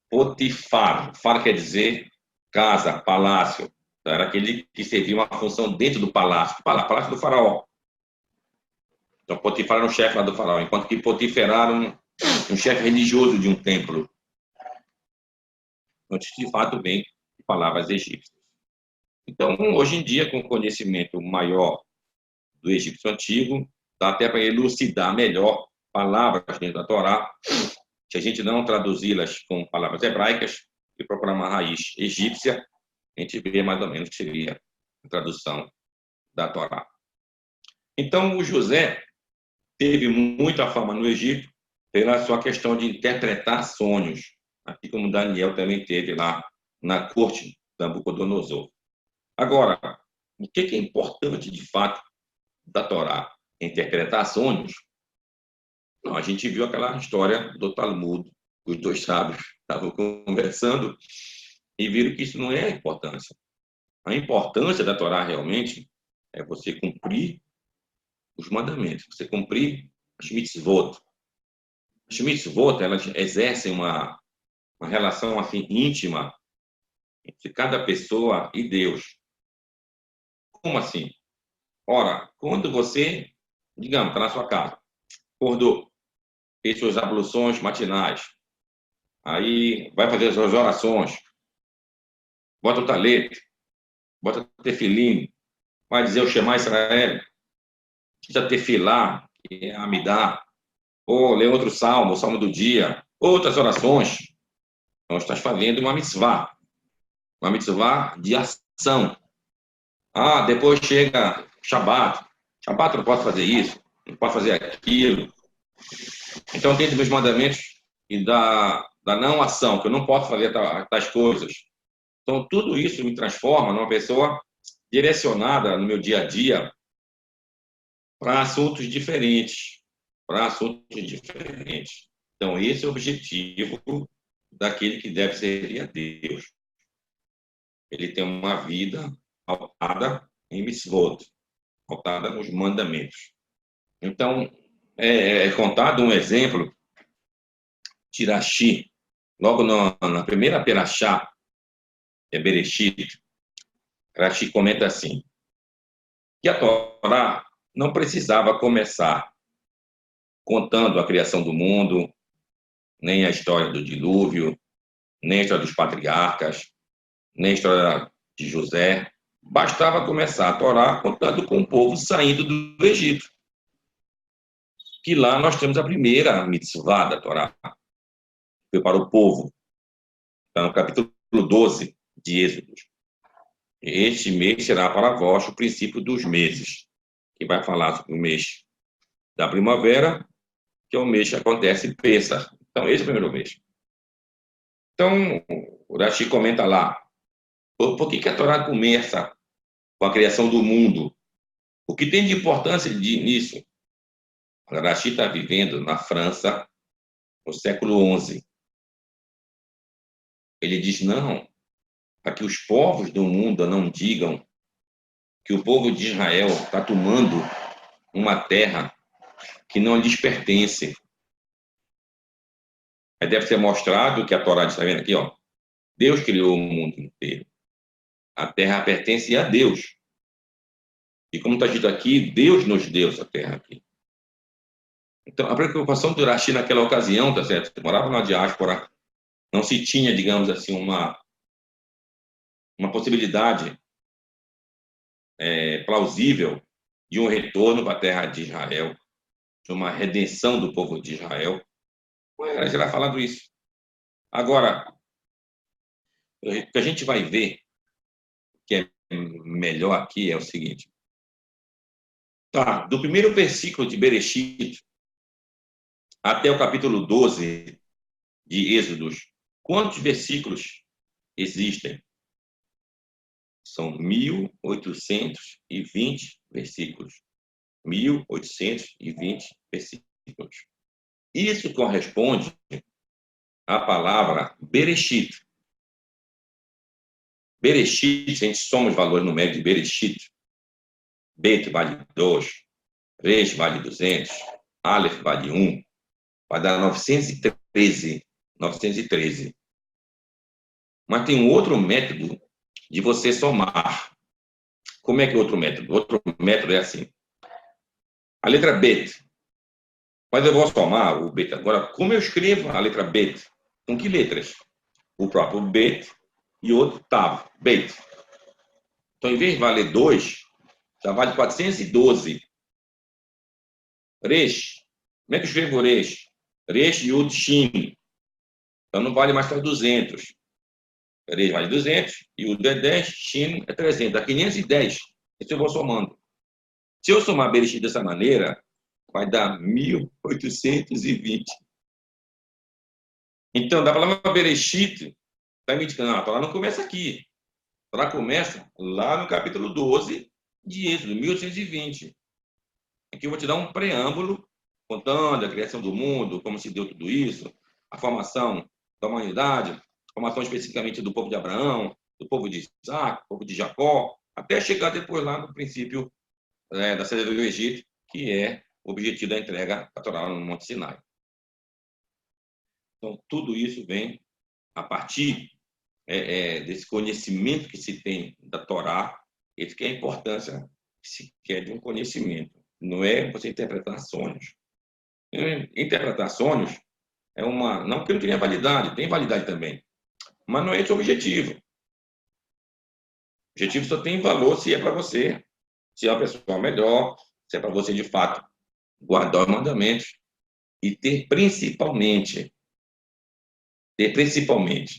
Potifar, far quer dizer casa, palácio. Era aquele que servia uma função dentro do palácio, palácio do faraó. Então, Potifar era o chefe lá do faraó, enquanto que Potifar era um chefe religioso de um templo. Então, de fato, vem de palavras egípcias. Então, hoje em dia, com o conhecimento maior do egípcio antigo, dá até para elucidar melhor palavras dentro da Torá, se a gente não traduzi-las com palavras hebraicas e procurar uma raiz egípcia, a gente vê mais ou menos que seria a tradução da Torá. Então, o José teve muita fama no Egito pela sua questão de interpretar sonhos, assim como Daniel também teve lá na corte de Nabucodonosor. Agora, o que é importante de fato da Torá? Interpretar sonhos? Não, a gente viu aquela história do Talmud, os dois sábios estavam conversando e viram que isso não é a importância. A importância da Torá realmente é você cumprir os mandamentos, você cumprir as mitzvot. As mitzvot, elas exercem uma relação assim íntima entre cada pessoa e Deus. Como assim? Ora, quando você, digamos, está na sua casa, acordou, fez suas abluções matinais, aí vai fazer as suas orações, bota o talete, bota o tefilim, vai dizer o Shema Israel, precisa tefilá, que é Amidá, ou ler outro salmo, o salmo do dia, outras orações. Então, estás fazendo uma mitzvah de ação. Ah, depois chega Shabat. Shabat não posso fazer isso, não posso fazer aquilo. Então, dentro dos mandamentos e da não ação, que eu não posso fazer tais coisas. Então, tudo isso me transforma numa pessoa direcionada no meu dia a dia para assuntos diferentes. Para assuntos diferentes. Então, esse é o objetivo daquele que deve servir a Deus. Ele tem uma vida pautada em mitzvot, pautada nos mandamentos. Então, é contado um exemplo, Tirashi, logo na primeira perashá, é Bereshit, Rashi comenta assim, que a Torá não precisava começar contando a criação do mundo, nem a história do dilúvio, nem a história dos patriarcas, nem a história de José. Bastava começar a Torá contando com o povo saindo do Egito. Que lá nós temos a primeira mitzvah da Torá, foi para o povo. Está no capítulo 12 de Êxodo. Este mês será para vós o princípio dos meses, que vai falar sobre o mês da primavera, que é o mês que acontece Pêssar. Então, esse é o primeiro mês. Então, o Rashi comenta lá, por que a Torá começa com a criação do mundo? O que tem de importância nisso? O Rashi está vivendo na França no século XI. Ele diz, não, para que os povos do mundo não digam que o povo de Israel está tomando uma terra que não lhes pertence. Aí deve ser mostrado que a Torá está vendo aqui, ó. Deus criou o mundo inteiro. A terra pertence a Deus. E como está dito aqui, Deus nos deu essa terra aqui. Então, a preocupação do Urashi naquela ocasião, tá certo? Morava na diáspora, não se tinha, digamos assim, uma possibilidade plausível de um retorno para a terra de Israel, de uma redenção do povo de Israel. Era já falando isso. Agora, o que a gente vai ver que é melhor aqui é o seguinte. Tá, do primeiro versículo de Bereshit até o capítulo 12 de Êxodos, quantos versículos existem? São 1.820 versículos. 1.820 versículos. Isso corresponde à palavra Bereshit. Bereshit, se a gente soma os valores numéricos de Bereshit, Bet vale 2, Resh vale 200, Aleph vale 1, vai dar 913. 913. Mas tem um outro método de você somar. Como é que é outro método? Outro método é assim. A letra bet. Mas eu vou somar o bet. Agora, como eu escrevo a letra bet? Com que letras? O próprio bet e outro tav, bet. Então, em vez de valer 2, já vale 412. Resh. Como é que eu escrevo resh? Resh yud shin. Então, não vale mais para 200. Resh vale 200, yud é 10, shin é 300. Dá 510. Isso eu vou somando. Se eu somar Bereshit dessa maneira, vai dar 1820. Então, da palavra Bereshit, está me indicando, a Torá não começa aqui. A Torá começa lá no capítulo 12 de Êxodo, 1820. Aqui eu vou te dar um preâmbulo, contando a criação do mundo, como se deu tudo isso, a formação da humanidade, a formação especificamente do povo de Abraão, do povo de Isaac, do povo de Jacó, até chegar depois lá no princípio da saída do Egito, que é o objetivo da entrega da Torá no Monte Sinai. Então, tudo isso vem a partir desse conhecimento que se tem da Torá, esse que é a importância que se quer de um conhecimento. Não é você interpretar sonhos. Interpretar sonhos é uma... Não que não tenha validade, tem validade também. Mas não é esse o objetivo. O objetivo só tem valor se é para você, se é uma pessoa melhor, se é para você, de fato, guardar os mandamentos e ter principalmente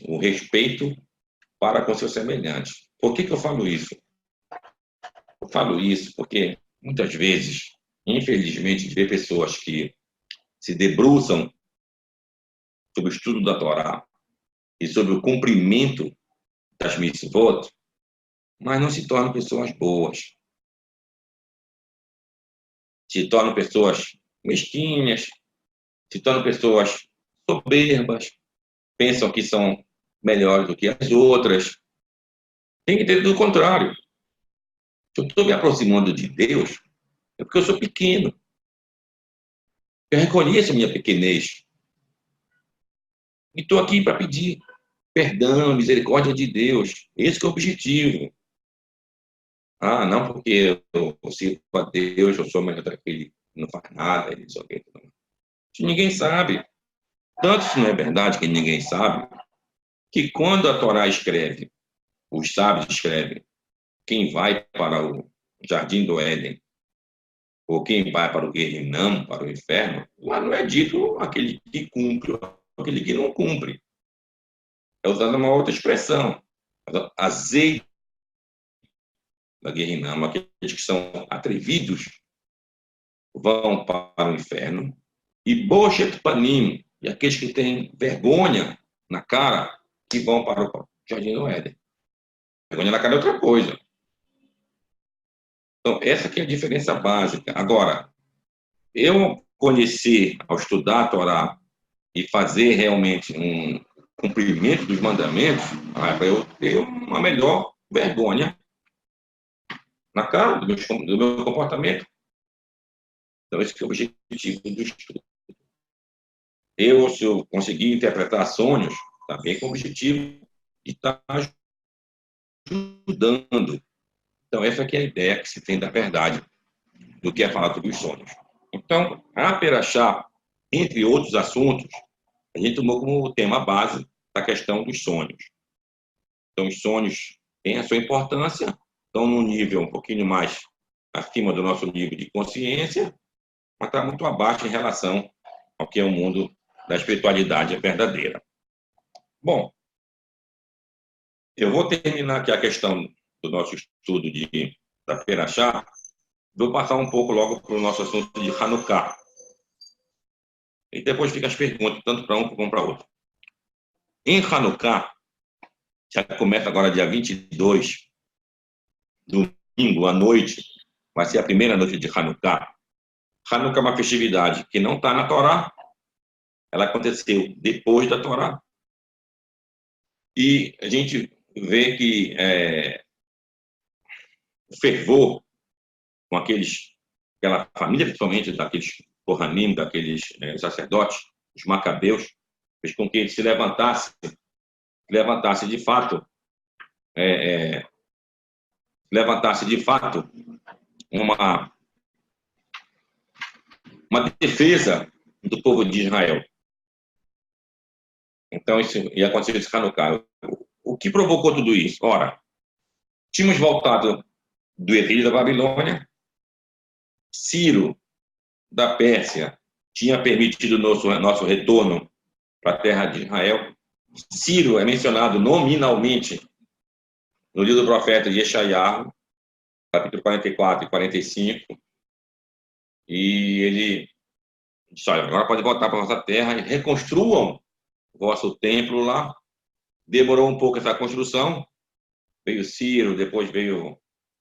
o respeito para com seus semelhantes. Por que eu falo isso? Eu falo isso porque, muitas vezes, infelizmente, vê pessoas que se debruçam sobre o estudo da Torá e sobre o cumprimento das mitzvot, mas não se tornam pessoas boas. Se tornam pessoas mesquinhas, se tornam pessoas soberbas, pensam que são melhores do que as outras. Tem que ter tudo o contrário. Se eu estou me aproximando de Deus, é porque eu sou pequeno. Eu reconheço a minha pequenez. E estou aqui para pedir perdão, misericórdia de Deus. Esse que é o objetivo. Ah, não porque eu sirvo a Deus, eu sou melhor daquele que não faz nada. Ele só quer... Ninguém sabe. Tanto isso não é verdade que ninguém sabe, que quando a Torá escreve, os sábios escrevem, quem vai para o Jardim do Éden, ou quem vai para o Guerrinão, para o inferno, lá não é dito aquele que cumpre, aquele que não cumpre. É usando uma outra expressão. Azeite da Guerrinão, aqueles que são atrevidos, vão para o inferno, e Boshet Panim, e aqueles que têm vergonha na cara, que vão para o Jardim do Éden. Vergonha na cara é outra coisa. Então, essa que é a diferença básica. Agora, eu conhecer, ao estudar a Torá, e fazer realmente um cumprimento dos mandamentos, para eu ter uma melhor vergonha na cara do meu comportamento. Então, esse que é o objetivo do estudo. Se eu conseguir interpretar sonhos, também com o objetivo de estar ajudando. Então, essa que é a ideia que se tem da verdade, do que é falado dos sonhos. Então, a Perachá, entre outros assuntos, a gente tomou como tema base a questão dos sonhos. Então, os sonhos têm a sua importância, estão num nível um pouquinho mais acima do nosso nível de consciência, mas está muito abaixo em relação ao que é o mundo da espiritualidade verdadeira. Bom, eu vou terminar aqui a questão do nosso estudo da Perachá, vou passar um pouco logo para o nosso assunto de Hanukkah. E depois fica as perguntas, tanto para um como para outro. Em Hanukkah, já começa agora dia 22, domingo à noite, vai ser a primeira noite de Hanukkah. Hanukkah é uma festividade que não está na Torá, ela aconteceu depois da Torá. E a gente vê que o fervor com aquela família, principalmente daqueles Kohanim, daqueles sacerdotes, os macabeus, fez com que eles se levantasse de fato levantasse de fato uma defesa do povo de Israel. Então, isso ia acontecer em Hanukkah. O que provocou tudo isso? Ora, tínhamos voltado do exílio da Babilônia, Ciro, da Pérsia, tinha permitido nosso retorno para a terra de Israel. Ciro é mencionado nominalmente no livro do profeta Yeshayahu, capítulo 44 e 45, e ele disse, olha, agora pode voltar para a nossa terra e reconstruam o vosso templo lá. Demorou um pouco essa construção, veio Ciro, depois veio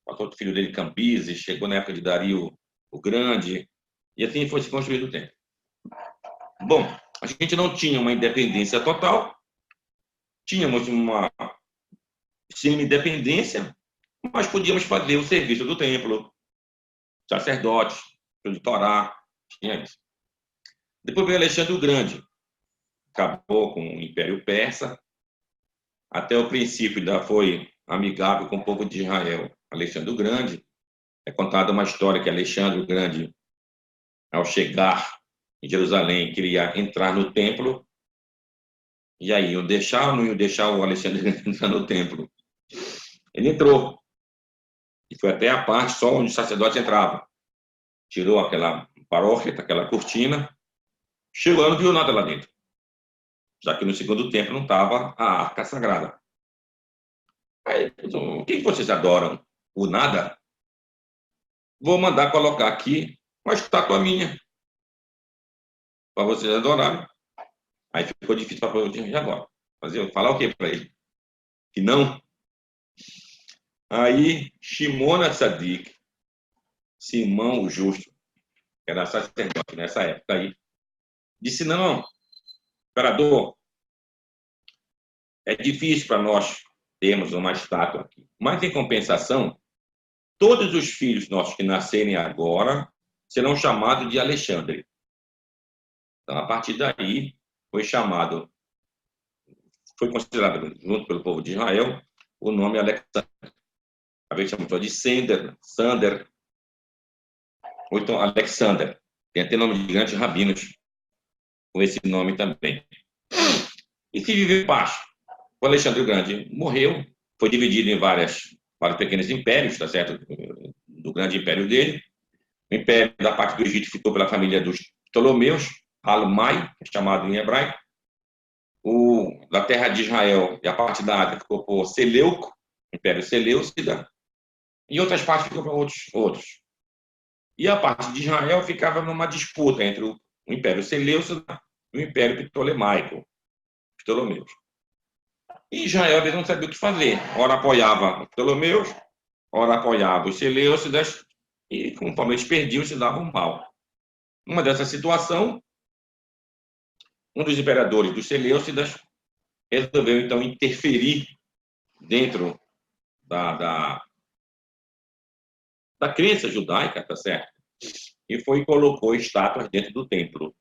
o filho dele, Cambises, chegou na época de Dario o Grande, e assim foi se construído o templo. Bom, a gente não tinha uma independência total, tínhamos uma semi-independência, mas podíamos fazer o serviço do templo, sacerdotes, de Torá, tinha isso. Depois veio Alexandre o Grande, acabou com o Império Persa, até o princípio ainda foi amigável com o povo de Israel. Alexandre o Grande, é contada uma história que Alexandre o Grande, ao chegar em Jerusalém, queria entrar no templo, e aí, iam deixar ou não iam deixar o Alexandre entrar no templo? Ele entrou, e foi até a parte só onde o sacerdote entrava. Tirou aquela paróquia, aquela cortina, chegou, não viu nada lá dentro, já que no segundo templo não estava a arca sagrada. Aí, o que vocês adoram? O nada? Vou mandar colocar aqui uma estátua minha, para vocês adorarem. Aí ficou difícil para o de agora. Falar o que para ele? Que não. Aí, Shimon Tzadik, Simão o Justo, que era sacerdote nessa época aí, disse, não, imperador, é difícil para nós termos uma estátua aqui. Mas, em compensação, todos os filhos nossos que nascerem agora serão chamados de Alexandre. Então, a partir daí, foi considerado, junto pelo povo de Israel, o nome Alexandre. A gente chama de Sander, ou então Alexander. Tem até nome de grandes rabinos com esse nome também. E se viveu em paz. O Alexandre o Grande morreu, foi dividido em vários pequenos impérios, tá certo? Do grande império dele. O império da parte do Egito ficou pela família dos Ptolomeus, Almai, chamado em hebraico. Da terra de Israel e a parte da Ásia ficou por Seleuco, Império Seleucida, e outras partes ficou para outros. E a parte de Israel ficava numa disputa entre o Império Seleucida e o Império Ptolemaico, Ptolomeus. E Israel eles não sabia o que fazer. Ora apoiava os Ptolomeus, ora apoiava os Seleucidas, e conforme eles perdiam, se davam mal. Numa dessa situação, um dos imperadores dos Seleucidas resolveu, então, interferir dentro da crença judaica, tá certo? E colocou estátuas dentro do templo.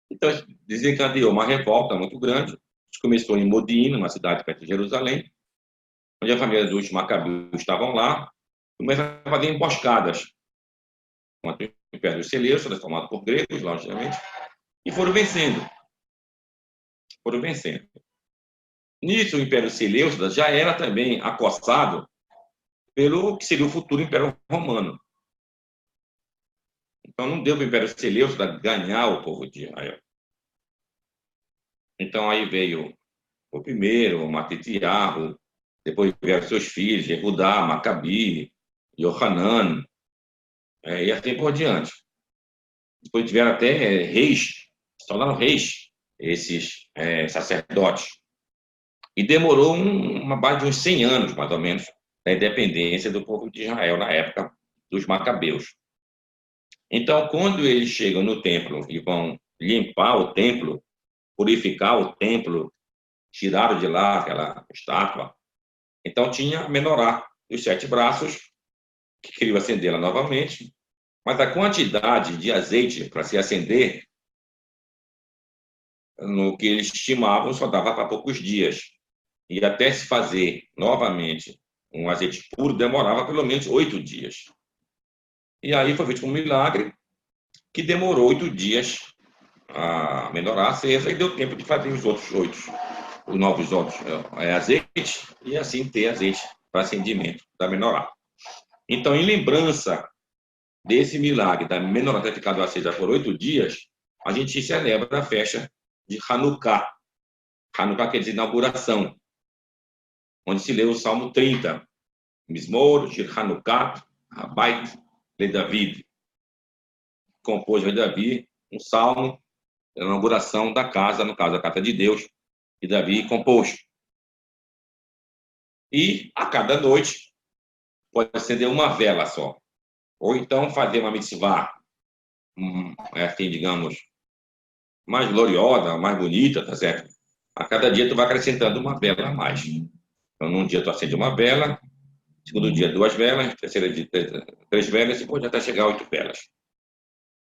Então, desencadeou uma revolta muito grande. Isso começou em Modin, uma cidade perto de Jerusalém, onde a família dos Macabeus estavam lá, começaram a fazer emboscadas contra o Império dos Seleucidas, formado por gregos, logicamente, e foram vencendo. Nisso, o Império Seleucida já era também acossado pelo que seria o futuro Império Romano. Então, não deu para o Império Seleucida ganhar o povo de Israel. Então, aí veio o primeiro, o Matitiarro, depois vieram seus filhos, Yehudá, Macabi, Yohanan, e assim por diante. Depois tiveram até reis, se tornaram reis, esses sacerdotes. E demorou uma base de uns 100 anos, mais ou menos, da independência do povo de Israel, na época dos Macabeus. Então, quando eles chegam no templo e vão limpar o templo, purificar o templo, tiraram de lá aquela estátua, então tinha a menorá dos 7 braços, que queriam acendê-la novamente, mas a quantidade de azeite para se acender, no que eles estimavam, só dava para poucos dias. E até se fazer novamente um azeite puro, demorava pelo menos 8 dias. E aí foi feito um milagre que demorou 8 dias a menorar acesa e deu tempo de fazer os outros 8, os novos outros azeite, e assim ter azeite para acendimento da menorá. Então, em lembrança desse milagre da menorá ter ficado acesa por 8 dias, a gente celebra a festa de Hanukkah. Hanukkah quer dizer inauguração, onde se lê o Salmo 30, Mismor, Shir Hanukkah, Habayit, Le David. Compôs o rei Davi um salmo da inauguração da casa, no caso, a casa de Deus, que Davi compôs. E a cada noite pode acender uma vela só. Ou então fazer uma mitzvah, assim, digamos, mais gloriosa, mais bonita, tá certo? A cada dia tu vai acrescentando uma vela a mais. Então, num dia tu acende uma vela, segundo dia 2 velas, terceiro dia 3 velas, e pode até chegar a 8 velas.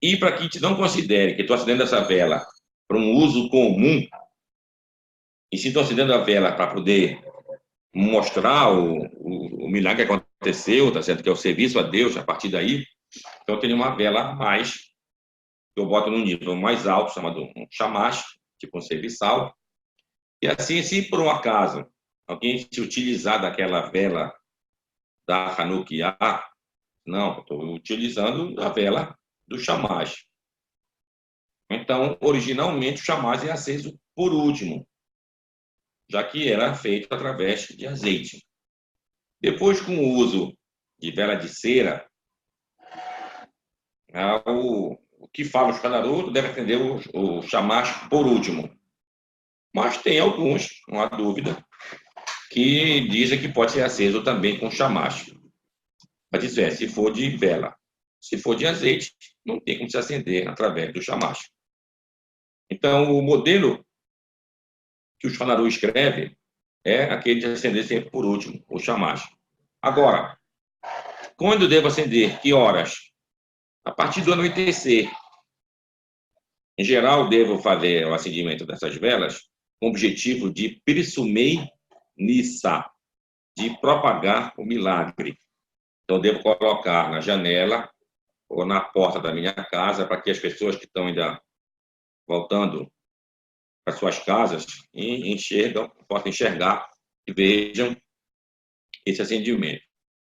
E para que te não considere que tu acendendo essa vela para um uso comum, e se tu acendendo a vela para poder mostrar o milagre que aconteceu, tá certo? Que é o serviço a Deus a partir daí, então eu tenho uma vela a mais, que eu boto num nível mais alto, chamado um chamash, tipo um serviçal. E assim, se por um acaso alguém se utilizar daquela vela da Hanukkah, não, estou utilizando a vela do chamash. Então, originalmente, o chamash é aceso por último, já que era feito através de azeite. Depois, com o uso de vela de cera, o que fala os canarutos deve atender o chamash por último. Mas tem alguns, não há dúvida, que dizem que pode ser aceso também com chamash. Mas isso é, se for de vela. Se for de azeite, não tem como se acender através do chamash. Então, o modelo que o Shanaru escreve é aquele de acender sempre por último, o chamash. Agora, quando devo acender? Que horas? A partir do anoitecer. Em geral, devo fazer o acendimento dessas velas com o objetivo de Pirsumei Nissa, de propagar o milagre. Então, devo colocar na janela ou na porta da minha casa para que as pessoas que estão ainda voltando para suas casas possam enxergar e vejam esse acendimento.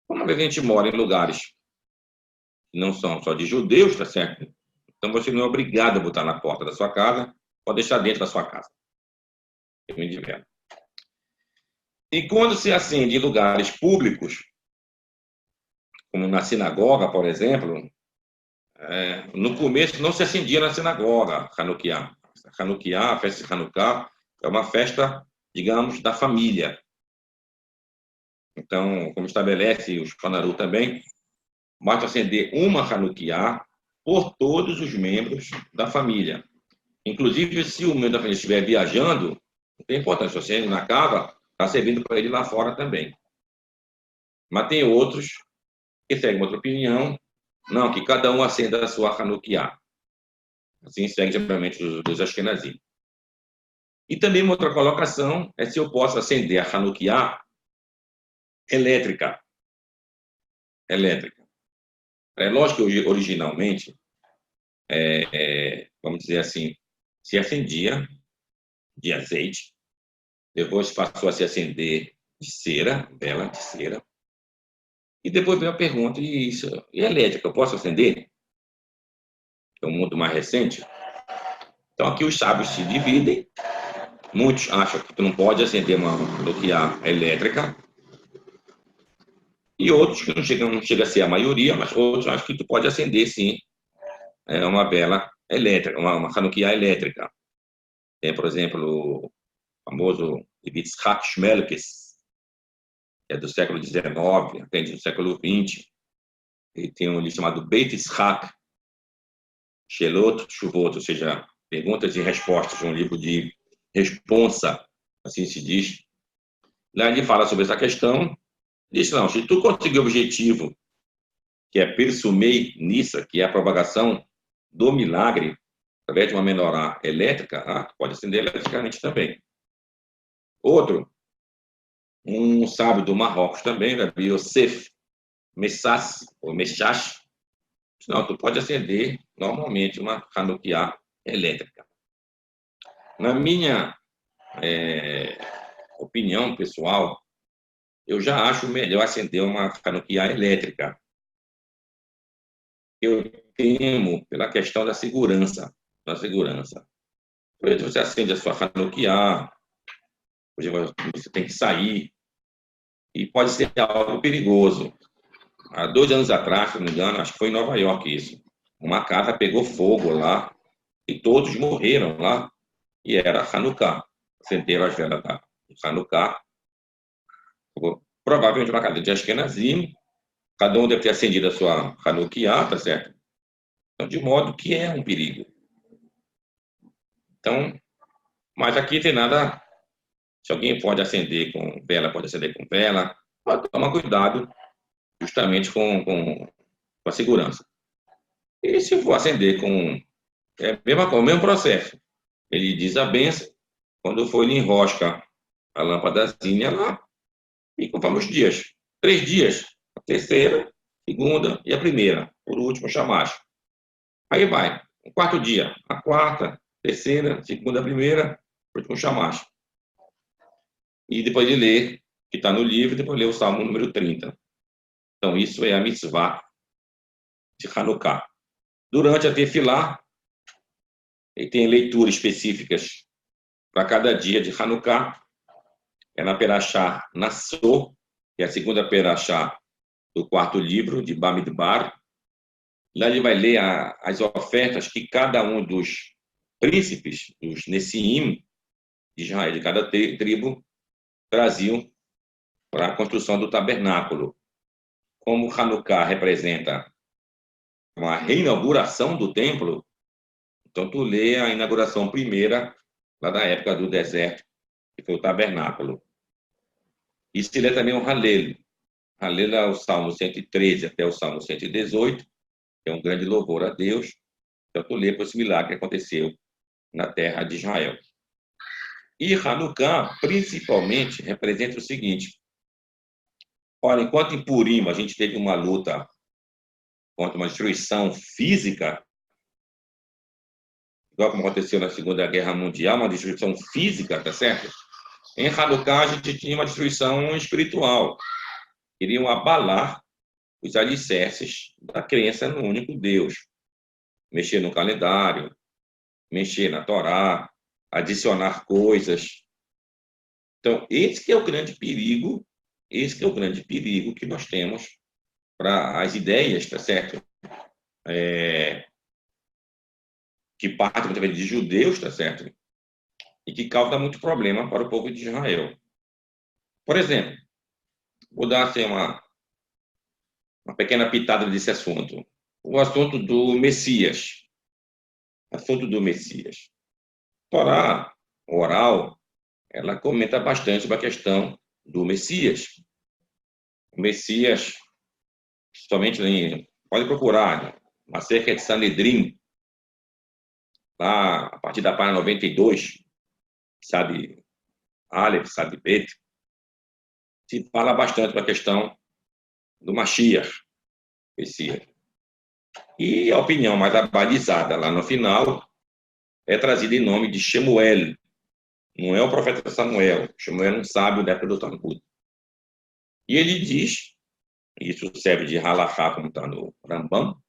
Uma vez a gente mora em lugares que não são só de judeus, tá certo? Então você não é obrigado a botar na porta da sua casa, pode deixar dentro da sua casa. E quando se acende em lugares públicos, como na sinagoga, por exemplo, no começo não se acendia na sinagoga, Hanukkah. Hanukkah, a festa de Hanukkah, é uma festa, digamos, da família. Então, como estabelece o Shulchan também, basta acender uma Hanukkah por todos os membros da família. Inclusive, se o membro da família estiver viajando, não tem importância, se você acende na casa, está servindo para ele lá fora também. Mas tem outros que seguem outra opinião, não, que cada um acenda a sua Hanukkah. Assim segue geralmente os Ashkenazim. E também uma outra colocação é se eu posso acender a Hanukkah elétrica. Elétrica. É lógico que originalmente, vamos dizer assim, se acendia de azeite, depois passou a se acender de cera, vela de cera, e depois veio a pergunta, e elétrica, eu posso acender? É um mundo mais recente. Então aqui os sábios se dividem, muitos acham que tu não pode acender uma Hanukkah elétrica, e outros que não chega a ser a maioria, mas outros acham que tu pode acender, sim, uma vela elétrica, uma Hanukkah elétrica. Tem, por exemplo, o famoso Yitzhak Shmelkes, que é do século XIX, até do século XX. Ele tem um livro chamado Beit Yitzhak, Shelot Shuvot, ou seja, perguntas e respostas, um livro de responsa, assim se diz. Lá ele fala sobre essa questão. Diz, não, se tu conseguir o objetivo, que é Pirsumei Nissa, que é a propagação do milagre, através de uma menorá elétrica, pode acender eletricamente também. Outro, Um sábio do Marrocos também, Rabi Yosef Messas, ou Meshash, não, tu pode acender normalmente uma Hanukkah elétrica. Na minha opinião pessoal, eu já acho melhor acender uma Hanukkah elétrica. Eu temo pela questão da segurança. Da segurança. Por você acende a sua Hanukkah, você tem que sair, e pode ser algo perigoso. Há 2 anos atrás, se não me engano, acho que foi em Nova York isso, uma casa pegou fogo lá e todos morreram lá, e era Hanukkah. Acenderam as velas da Hanukkah. Provavelmente uma casa de Ashkenazim, cada um deve ter acendido a sua Hanukkah, tá certo? Então, de modo que é um perigo. Então, mas aqui tem nada. Se alguém pode acender com vela, pode acender com vela. Pode tomar cuidado justamente com a segurança. E se for acender com. É a mesma coisa, o mesmo processo. Ele diz a benção, quando for ele enrosca a lâmpadazinha lá, e conforme os dias. 3 dias, a terceira, segunda e a primeira. Por último, chamaste. Aí vai. O quarto dia, a quarta, terceira, segunda, primeira, por último, chamaste. E depois de ler, que está no livro, depois ler o Salmo número 30. Então, isso é a mitzvah de Hanukkah. Durante a Tefilá, ele tem leituras específicas para cada dia de Hanukkah. É na Perashá Nassau, que é a segunda Perashá do quarto livro de Bamidbar. Lá ele vai ler as ofertas que cada um dos príncipes, dos Nessiim de Israel, de cada tribo, traziam para a construção do tabernáculo. Como Hanukkah representa uma reinauguração do templo, então tu lê a inauguração primeira, lá da época do deserto, que foi o tabernáculo. E se lê também o Halel. Halel é o Salmo 113 até o Salmo 118, que é um grande louvor a Deus. Então tu lê por esse milagre que aconteceu na terra de Israel. E Hanukkah, principalmente, representa o seguinte: olha, enquanto em Purim a gente teve uma luta contra uma destruição física, igual como aconteceu na Segunda Guerra Mundial, uma destruição física, tá certo? Em Hanukkah a gente tinha uma destruição espiritual. Queriam abalar os alicerces da crença no único Deus. Mexer no calendário, mexer na Torá, adicionar coisas. Então, esse que é o grande perigo, esse que é o grande perigo que nós temos para as ideias, tá certo? Que partem muitas vezes de judeus, tá certo? E que causa muito problema para o povo de Israel. Por exemplo, vou dar assim, uma pequena pitada desse assunto. O assunto do Messias. Assunto do Messias. A Torá oral, ela comenta bastante sobre a questão do Messias. O Messias, somente pode procurar, uma cerca de Sanedrim, lá a partir da página 92, sabe, Aleph, sabe, Bet, se fala bastante sobre a questão do Mashiach, Messias. E a opinião mais abalizada lá no final é trazida em nome de Shemuel. Não é o profeta Samuel. Shemuel é um sábio da época do Talmud. E ele diz, e isso serve de halachá, como está no Rambam,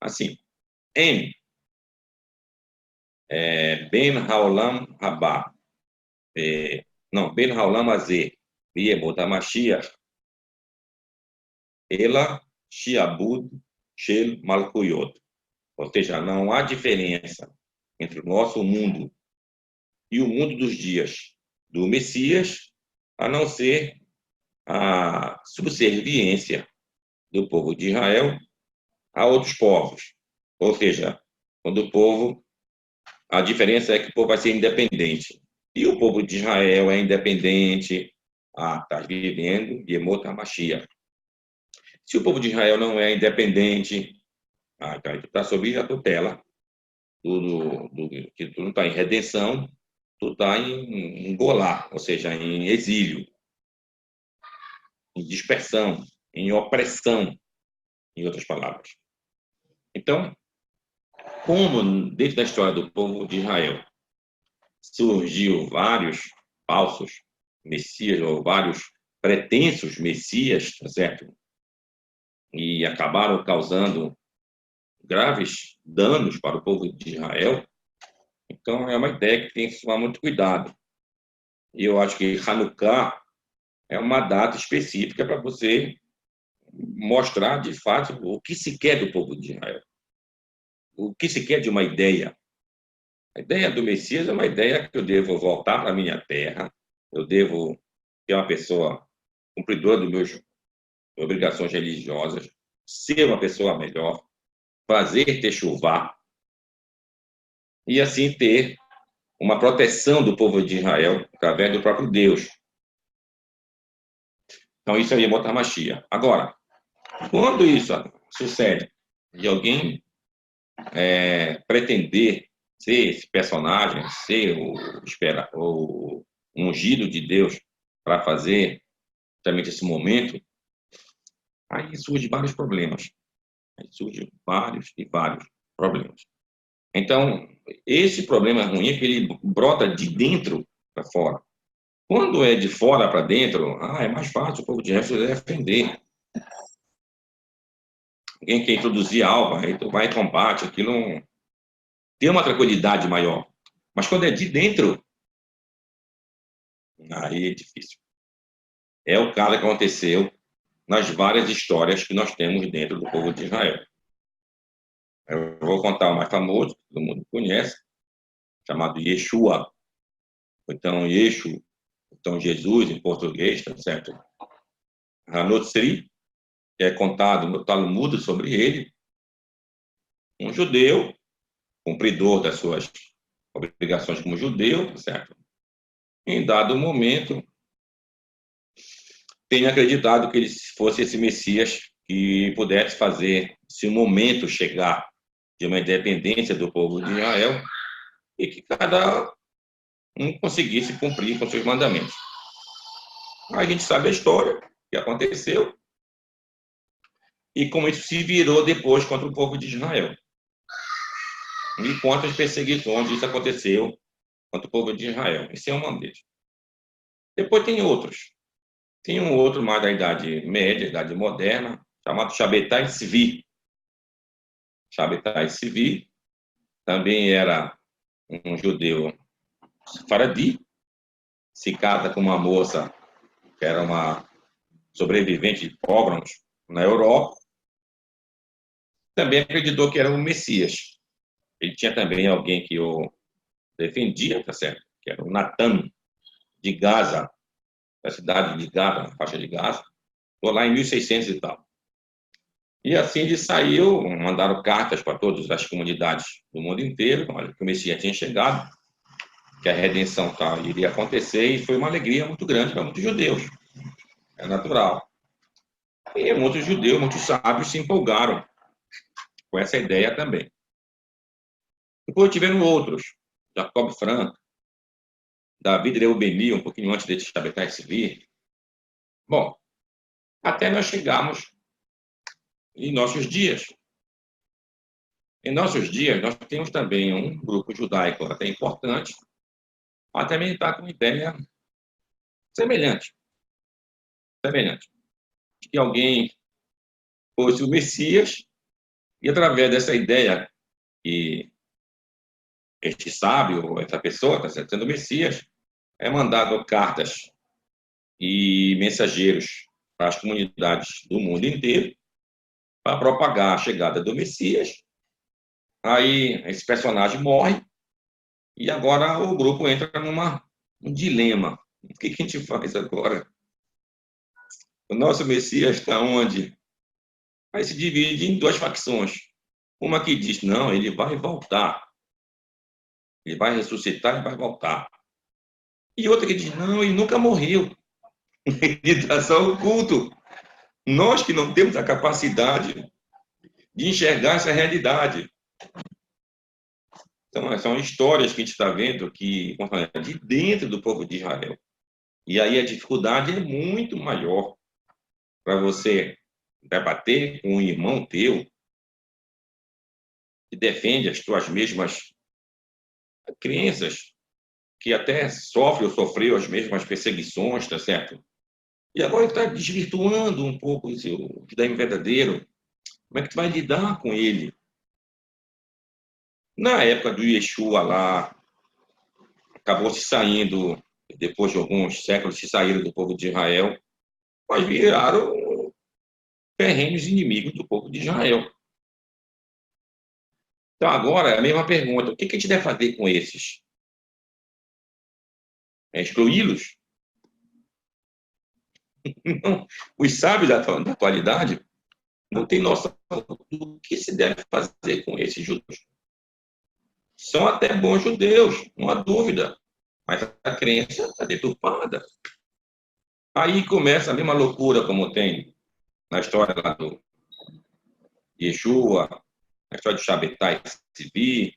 assim, em Ben Haolam Rabá, não, Ben Haolam Azeh, Yemot HaMashiach, Ela Shiabud Shel Malkuyot. Ou seja, não há diferença entre o nosso mundo e o mundo dos dias do Messias, a não ser a subserviência do povo de Israel a outros povos. Ou seja, quando o povo, a diferença é que o povo vai ser independente. E o povo de Israel é independente, está vivendo Yemot HaMashiach. Se o povo de Israel não é independente, está sob a tutela que tu não está em redenção, tu está em Golá, ou seja, em exílio. em dispersão, em opressão, em outras palavras. Então, como dentro da história do povo de Israel surgiu vários falsos messias ou vários pretensos messias, tá certo? E acabaram causando graves danos para o povo de Israel. Então, é uma ideia que tem que tomar muito cuidado. E eu acho que Hanukkah é uma data específica para você mostrar, de fato, o que se quer do povo de Israel. O que se quer de uma ideia. A ideia do Messias é uma ideia que eu devo voltar para a minha terra, eu devo ser uma pessoa cumpridora das minhas obrigações religiosas, ser uma pessoa melhor, fazer techuvá, e assim ter uma proteção do povo de Israel através do próprio Deus. Então, isso aí é botar Mashiach. Agora, quando isso sucede de alguém pretender ser esse personagem, ser o ungido de Deus para fazer justamente esse momento, aí surgem vários problemas. Aí surgem vários e vários problemas. Então, esse problema ruim é que ele brota de dentro para fora. Quando é de fora para dentro, é mais fácil o povo de resto defender. Alguém quer introduzir algo, aí tu vai e combate, aquilo tem uma tranquilidade maior. Mas quando é de dentro, aí é difícil. É o caso que aconteceu nas várias histórias que nós temos dentro do povo de Israel. Eu vou contar o mais famoso, que todo mundo conhece, chamado Yeshua, então Yeshu, então Jesus em português, tá certo? Hanotsri, que é contado no Talmud sobre ele, um judeu, cumpridor das suas obrigações como judeu, tá certo? Em dado momento, tem acreditado que ele fosse esse Messias que pudesse fazer, se o momento chegar de uma independência do povo de Israel, e que cada um conseguisse cumprir com seus mandamentos. A gente sabe a história que aconteceu e como isso se virou depois contra o povo de Israel. E quantas perseguições isso aconteceu contra o povo de Israel. Esse é um deles. Depois tem outros. Tem um outro mais da Idade Média, Idade Moderna, chamado Shabbatai Tzvi. Shabbatai Tzvi também era um judeu faradi, se casa com uma moça que era uma sobrevivente de pogroms na Europa. Também acreditou que era o Messias. Ele tinha também alguém que o defendia, tá certo? Que era o Natan de Gaza, da cidade de Gaza, na faixa de Gaza, foi lá em 1600 e tal. E assim ele saiu, mandaram cartas para todas as comunidades do mundo inteiro, olha, que o Messias tinha chegado, que a redenção iria acontecer, e foi uma alegria muito grande para muitos judeus. É natural. E muitos judeus, muitos sábios se empolgaram com essa ideia também. Depois tiveram outros, Jacob Frank, David Reubeni, um pouquinho antes de estabelecer esse vir. Bom, até nós chegamos em nossos dias. Em nossos dias, nós temos também um grupo judaico até importante, mas também está com ideia semelhante. Semelhante. Que alguém fosse o Messias e, através dessa ideia que este sábio, essa pessoa está sendo o Messias, é mandado cartas e mensageiros para as comunidades do mundo inteiro para propagar a chegada do Messias. Aí esse personagem morre e agora o grupo entra num dilema. O que a gente faz agora? O nosso Messias está onde? Aí se divide em duas facções. Uma que diz, não, ele vai voltar. Ele vai ressuscitar e vai voltar. E outra que diz, não, ele nunca morreu. Ele está só oculto. Nós que não temos a capacidade de enxergar essa realidade. Então, são histórias que a gente está vendo que de dentro do povo de Israel. E aí a dificuldade é muito maior. para você debater com um irmão teu que defende as tuas mesmas crenças, que até sofre ou sofreu as mesmas perseguições, tá certo? E agora está desvirtuando um pouco esse, o judaísmo verdadeiro. Como é que tu vai lidar com ele? Na época do Yeshua lá, acabou se saindo, depois de alguns séculos, se saíram do povo de Israel, mas viraram ferrenhos inimigos do povo de Israel. Então, agora, é a mesma pergunta: o que a gente deve fazer com esses? É excluí-los? Não. Os sábios da atualidade não têm noção do que se deve fazer com esses judeus. São até bons judeus, não há dúvida, mas a crença está deturpada. Aí começa a mesma loucura como tem na história lá do Yeshua, na história de Shabbatai Tzvi,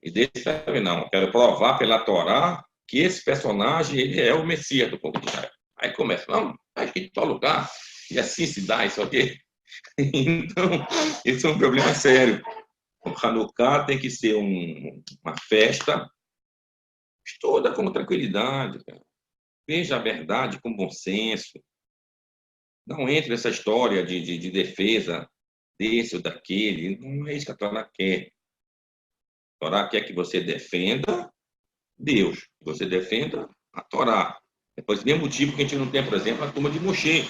e desse não, quero provar pela Torá que esse personagem ele é o Messias do povo de Israel. Aí começa, não, acho que em todo lugar, e assim se dá, isso aqui. Então, esse é um problema sério. O Hanukkah tem que ser uma festa, estuda com tranquilidade, cara. Veja a verdade com bom senso. Não entre nessa história de defesa desse ou daquele. Não é isso que a Torá quer. A Torá quer que você defenda Deus, que você defenda a Torá. É por esse mesmo motivo que a gente não tem, por exemplo, a turma de Moshe.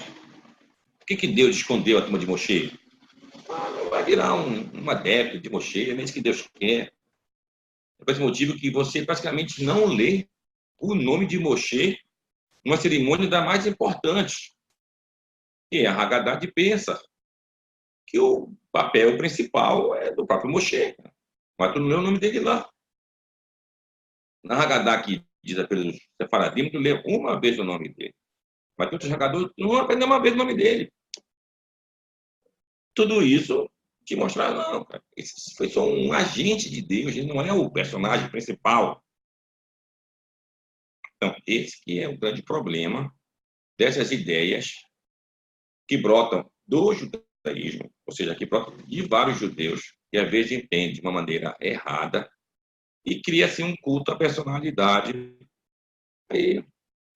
Por que Deus escondeu a turma de Moshe? Não vai virar um adepto de Moshe, é isso que Deus quer. É por esse motivo que você praticamente não lê o nome de Moshe numa cerimônia da mais importante, que é a Haggadah de Pêssar, que o papel principal é do próprio Moshe. Mas tu não lê o nome dele lá. Na Haggadah que diz pelos Sefaradim, tu lê uma vez o nome dele. Mas tu jogador não aprendeu uma vez o nome dele. Tudo isso te mostrar, não, cara. Esse foi só um agente de Deus, ele não é o personagem principal. Então, esse que é o grande problema dessas ideias que brotam do judaísmo, ou seja, que brotam de vários judeus, que às vezes entendem de uma maneira errada e cria-se um culto à personalidade. Aí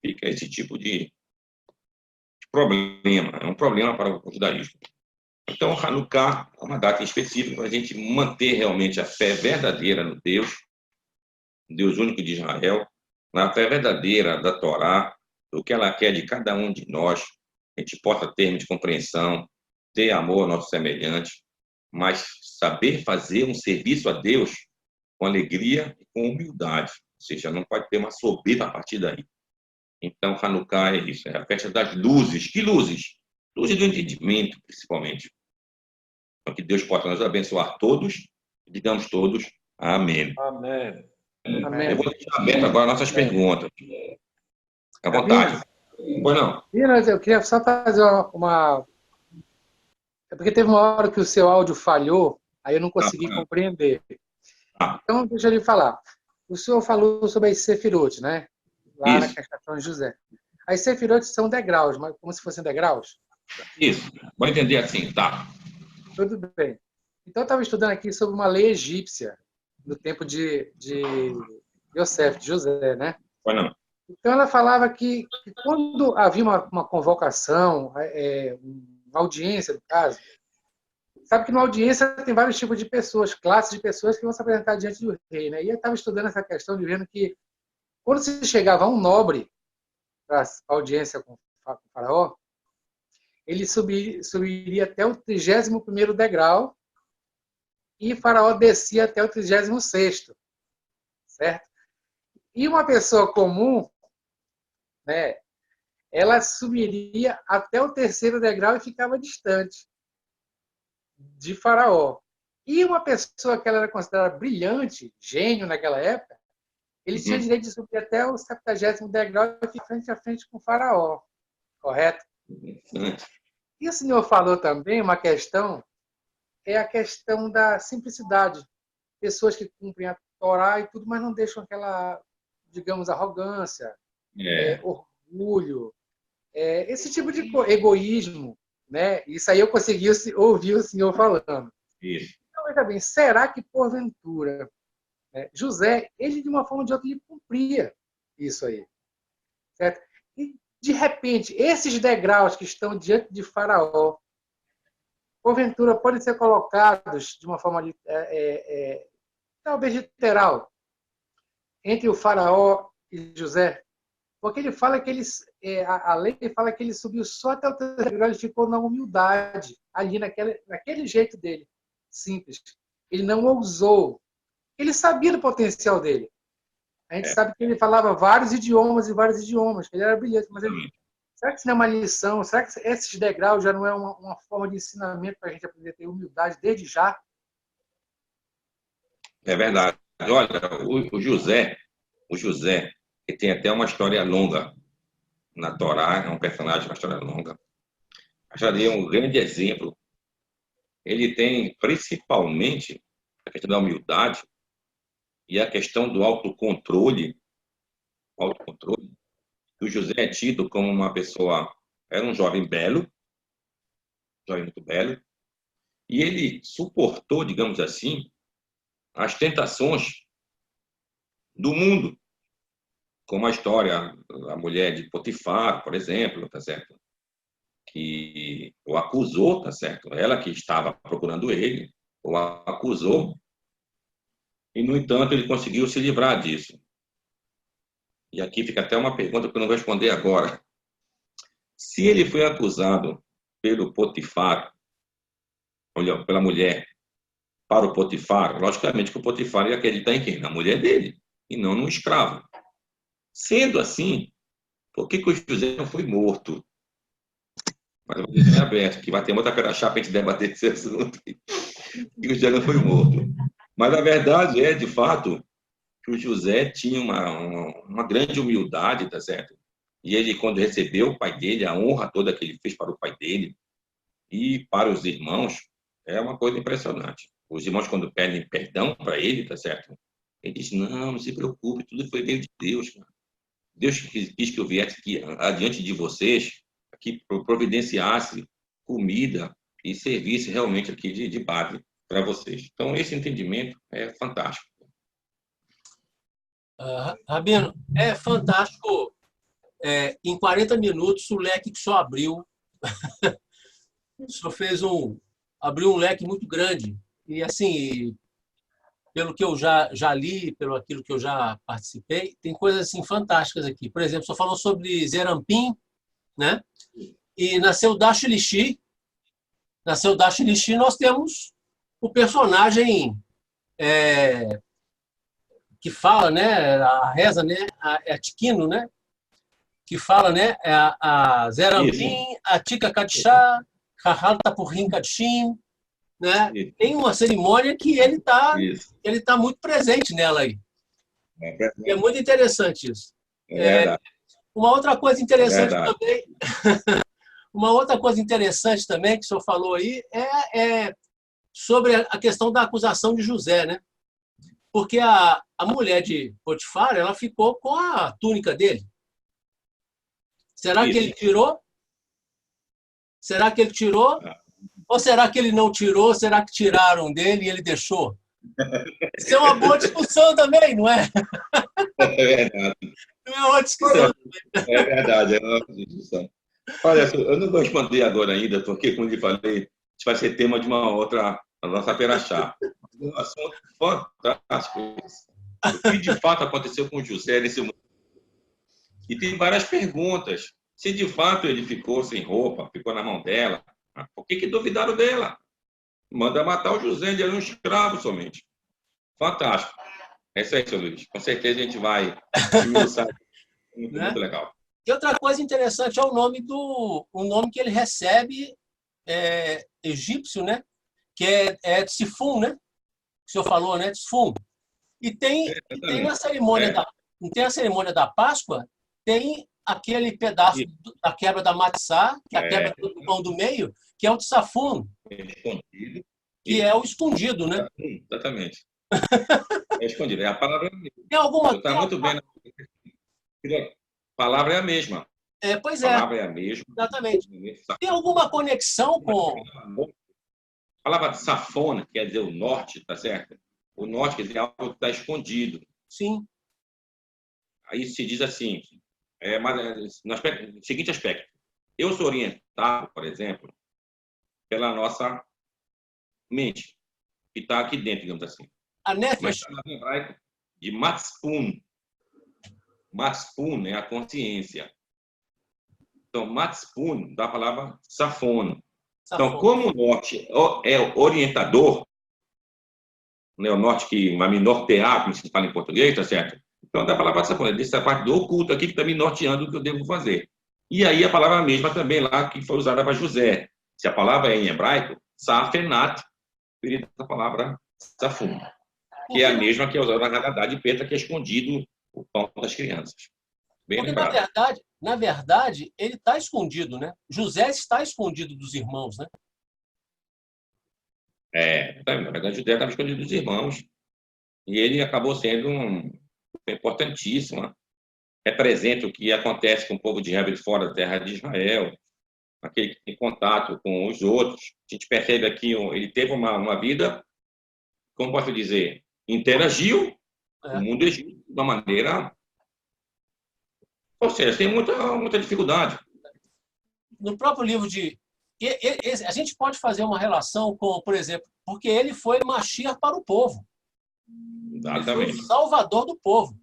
fica esse tipo de problema, é um problema para o judaísmo. Então, Hanukkah é uma data específica para a gente manter realmente a fé verdadeira no Deus único de Israel, na fé verdadeira da Torá, do que ela quer de cada um de nós, a gente possa ter de compreensão, ter amor ao nosso semelhante, mas saber fazer um serviço a Deus com alegria e com humildade, ou seja, não pode ter uma soberba a partir daí. Então, Hanukkah é isso, é a festa das luzes. Que luzes? Luzes do entendimento, principalmente. Então, que Deus possa nos abençoar todos, e digamos todos, amém. Amém. Eu vou deixar aberto agora nossas perguntas. À vontade. Pois não? Minas, eu queria só fazer uma. É porque teve uma hora que o seu áudio falhou, aí eu não consegui compreender. Então, deixa eu lhe falar. O senhor falou sobre as Sefirot, né? Lá na questão de José. As Sefirot são degraus, mas como se fossem degraus? Isso. Vou entender assim, tá. Tudo bem. Então, eu estava estudando aqui sobre uma lei egípcia, no tempo de Yosef, de José, né? Pois não. Então, ela falava que quando havia uma convocação, uma audiência, no caso, sabe que na audiência tem vários tipos de pessoas, classes de pessoas que vão se apresentar diante do rei, né? E eu estava estudando essa questão de vendo que quando se chegava um nobre para a audiência com o faraó, ele subiria até o 31º degrau e o faraó descia até o 36º, certo? E uma pessoa comum, né, ela subiria até o 3º degrau e ficava distante de faraó. E uma pessoa que ela era considerada brilhante, gênio naquela época, ele tinha direito de subir até o 70º degrau e ficar frente a frente com o faraó. Correto? E o senhor falou também uma questão, é a questão da simplicidade. Pessoas que cumprem a Torá e tudo, mas não deixam aquela, digamos, arrogância, orgulho, esse tipo de egoísmo. né? Isso aí eu consegui ouvir o senhor falando. Isso. Então, veja bem, será que, porventura, né, José, ele, de uma forma ou de outra, ele cumpria isso aí, certo? E, de repente, esses degraus que estão diante de Faraó, porventura, podem ser colocados de uma forma talvez literal, entre o Faraó e José, porque ele fala que a lei fala que ele subiu só até o terceiro grau, ele ficou na humildade, ali naquele jeito dele, simples. Ele não ousou. Ele sabia do potencial dele. A gente sabe que ele falava vários idiomas, que ele era brilhante, mas será que isso não é uma lição? Será que esses degraus já não é uma forma de ensinamento para a gente aprender a ter humildade desde já? É verdade. Olha, o José, que tem até uma história longa na Torá, é um personagem com uma história longa. Acharia um grande exemplo. Ele tem principalmente a questão da humildade e a questão do autocontrole. Autocontrole. O José é tido como uma pessoa, era um jovem belo, jovem muito belo, e ele suportou, digamos assim, as tentações do mundo, como a história da mulher de Potifar, por exemplo, tá certo? Que o acusou, tá certo? Ela que estava procurando ele, o acusou, e, no entanto, ele conseguiu se livrar disso. E aqui fica até uma pergunta que eu não vou responder agora. Se ele foi acusado pelo Potifar, olha, pela mulher, para o Potifar, logicamente que o Potifar ia acreditar em quem? Na mulher dele, e não num escravo. Sendo assim, por que o José não foi morto? Mas eu vou deixar aberto, que vai ter outra pera-chá para a gente debater esse assunto. E o José não foi morto. Mas a verdade é, de fato, que o José tinha uma grande humildade, tá certo? E ele, quando recebeu o pai dele, a honra toda que ele fez para o pai dele e para os irmãos, é uma coisa impressionante. Os irmãos, quando pedem perdão para ele, tá certo? Ele diz, não se preocupe, tudo foi veio de Deus, cara. Deus quis que eu viesse aqui adiante de vocês, que providenciasse comida e serviço realmente aqui de base para vocês. Então, esse entendimento é fantástico. Rabino, é fantástico. Em 40 minutos, o leque que só abriu, só abriu um leque muito grande. E, assim, pelo que eu já li, pelo aquilo que eu já participei, tem coisas assim fantásticas aqui. Por exemplo, só falou sobre Zerampim, né? E na Seudat Shlishi, nós temos o personagem que fala, né? A reza, né? É a Tiquino, né? Que fala, né? A Zerampim, a Tika Kadishá, Kahalta Purim Kadishim, né? Tem uma cerimônia que ele tá muito presente nela aí. É muito interessante isso. Uma outra coisa interessante também, uma outra coisa interessante também que o senhor falou aí é sobre a questão da acusação de José, né? Porque a mulher de Potifar, ela ficou com a túnica dele. Será que ele tirou? Será que ele tirou? Ou será que ele não tirou? Será que tiraram dele e ele deixou? Isso é uma boa discussão também, não é? É verdade. Não é uma discussão também. É verdade, é uma discussão. Olha, eu não vou responder agora ainda, porque, como eu falei, isso vai ser tema de uma outra, a nossa pera-chá. Um assunto fantástico. O que de fato aconteceu com o José nesse momento? E tem várias perguntas. Se de fato ele ficou sem roupa, ficou na mão dela, por que duvidaram dela? Manda matar o José, ele era um escravo somente. Fantástico. É isso aí, seu Luiz. Com certeza a gente vai esmiuçar. Muito legal. E outra coisa interessante é o nome que ele recebe egípcio, né? Que é Tsifun, né? O senhor falou, né? Tsifun. E tem na cerimônia a cerimônia da Páscoa, tem aquele pedaço da quebra da matzá, que é a quebra do pão do meio, que é o tsafun, que é o escondido, né? Exatamente. É escondido. É a palavra mesma. Tem alguma... Está muito bem. A palavra é a mesma. Pois A é, palavra é a mesma. exatamente. Tem alguma conexão com... A palavra safona quer dizer o norte, tá certo? O norte quer dizer algo que está escondido. Sim, Aí se diz assim, no seguinte aspecto. Eu sou orientado, por exemplo, pela nossa mente, que está aqui dentro, digamos assim. a Mas Nefesh, está em hebraico de matspun. Matspun é a consciência. Então, matspun da palavra safono. Então, safon. como o norte é orientador, né, o norte que vai me nortear, como se fala em português, tá certo? Então, da palavra safono, dessa parte do oculto aqui que está me norteando o que eu devo fazer. E aí a palavra mesma também lá que foi usada para José. Se a palavra é em hebraico, safenat, seria a palavra safun, que é a mesma que é usada na realidade de Petra, que é escondido o pão das crianças. Bem Porque, lembrado. na verdade, ele está escondido, né? José está escondido dos irmãos, né? Na verdade, José estava escondido dos irmãos e ele acabou sendo importantíssimo. Né? Representa o que acontece com o povo de Israel fora da terra de Israel, aquele que tem contato com os outros. A gente percebe aqui, ele teve uma vida, como posso dizer, interagiu com o mundo egípcio de uma maneira... Ou seja, tem muita dificuldade. No próprio livro de... A gente pode fazer uma relação com, por exemplo, porque ele foi Mashiach para o povo. Ele foi o Exatamente. salvador do povo.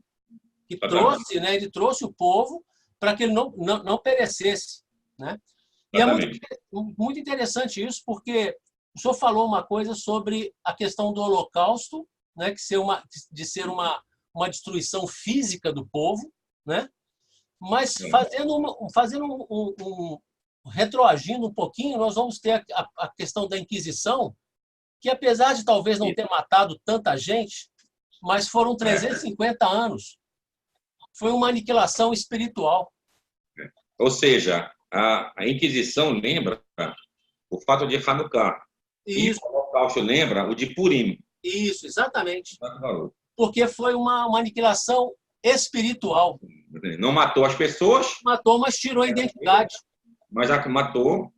Que Exatamente. trouxe, né? Ele trouxe o povo para que ele não perecesse, né? E é Exatamente. muito interessante isso, porque o senhor falou uma coisa sobre a questão do Holocausto, né? De ser uma destruição física do povo, né? Mas fazendo retroagindo um pouquinho, nós vamos ter a questão da Inquisição, que apesar de talvez não ter matado tanta gente, mas foram 350 anos. Foi uma aniquilação espiritual. Ou seja, a Inquisição lembra o fato de Hanukkah. E o Isso, Holocausto lembra o de Purim. isso, exatamente. Porque foi uma aniquilação espiritual. Não matou as pessoas, Matou, mas tirou a identidade. mas já que matou...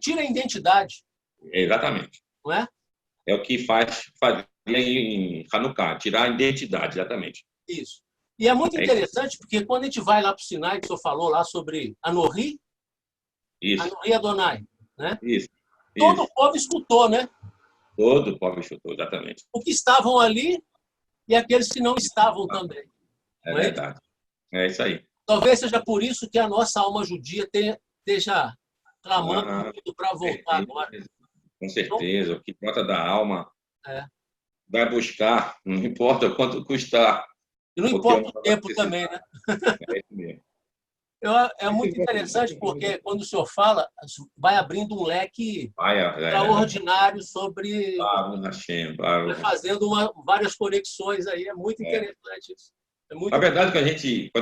Tira a identidade, Exatamente. não é? É o que fazia em Hanukkah, tirar a identidade, exatamente. Isso. E é muito interessante, porque quando a gente vai lá para o Sinai, que o senhor falou lá sobre Anohi, Isso, Anohi Adonai, né? isso. Todo o povo escutou, né? Todo o povo chutou, exatamente. O que estavam ali e aqueles que não estavam também. É Não é? verdade. É isso aí. Talvez seja por isso que a nossa alma judia esteja clamando muito para voltar agora. Com certeza. O que trata da alma É. vai buscar, não importa quanto custar. E não importa o tempo também, né? É isso mesmo. É muito interessante porque quando o senhor fala, vai abrindo um leque extraordinário sobre... vai fazendo várias conexões aí. É muito interessante isso. É muito Na verdade, quando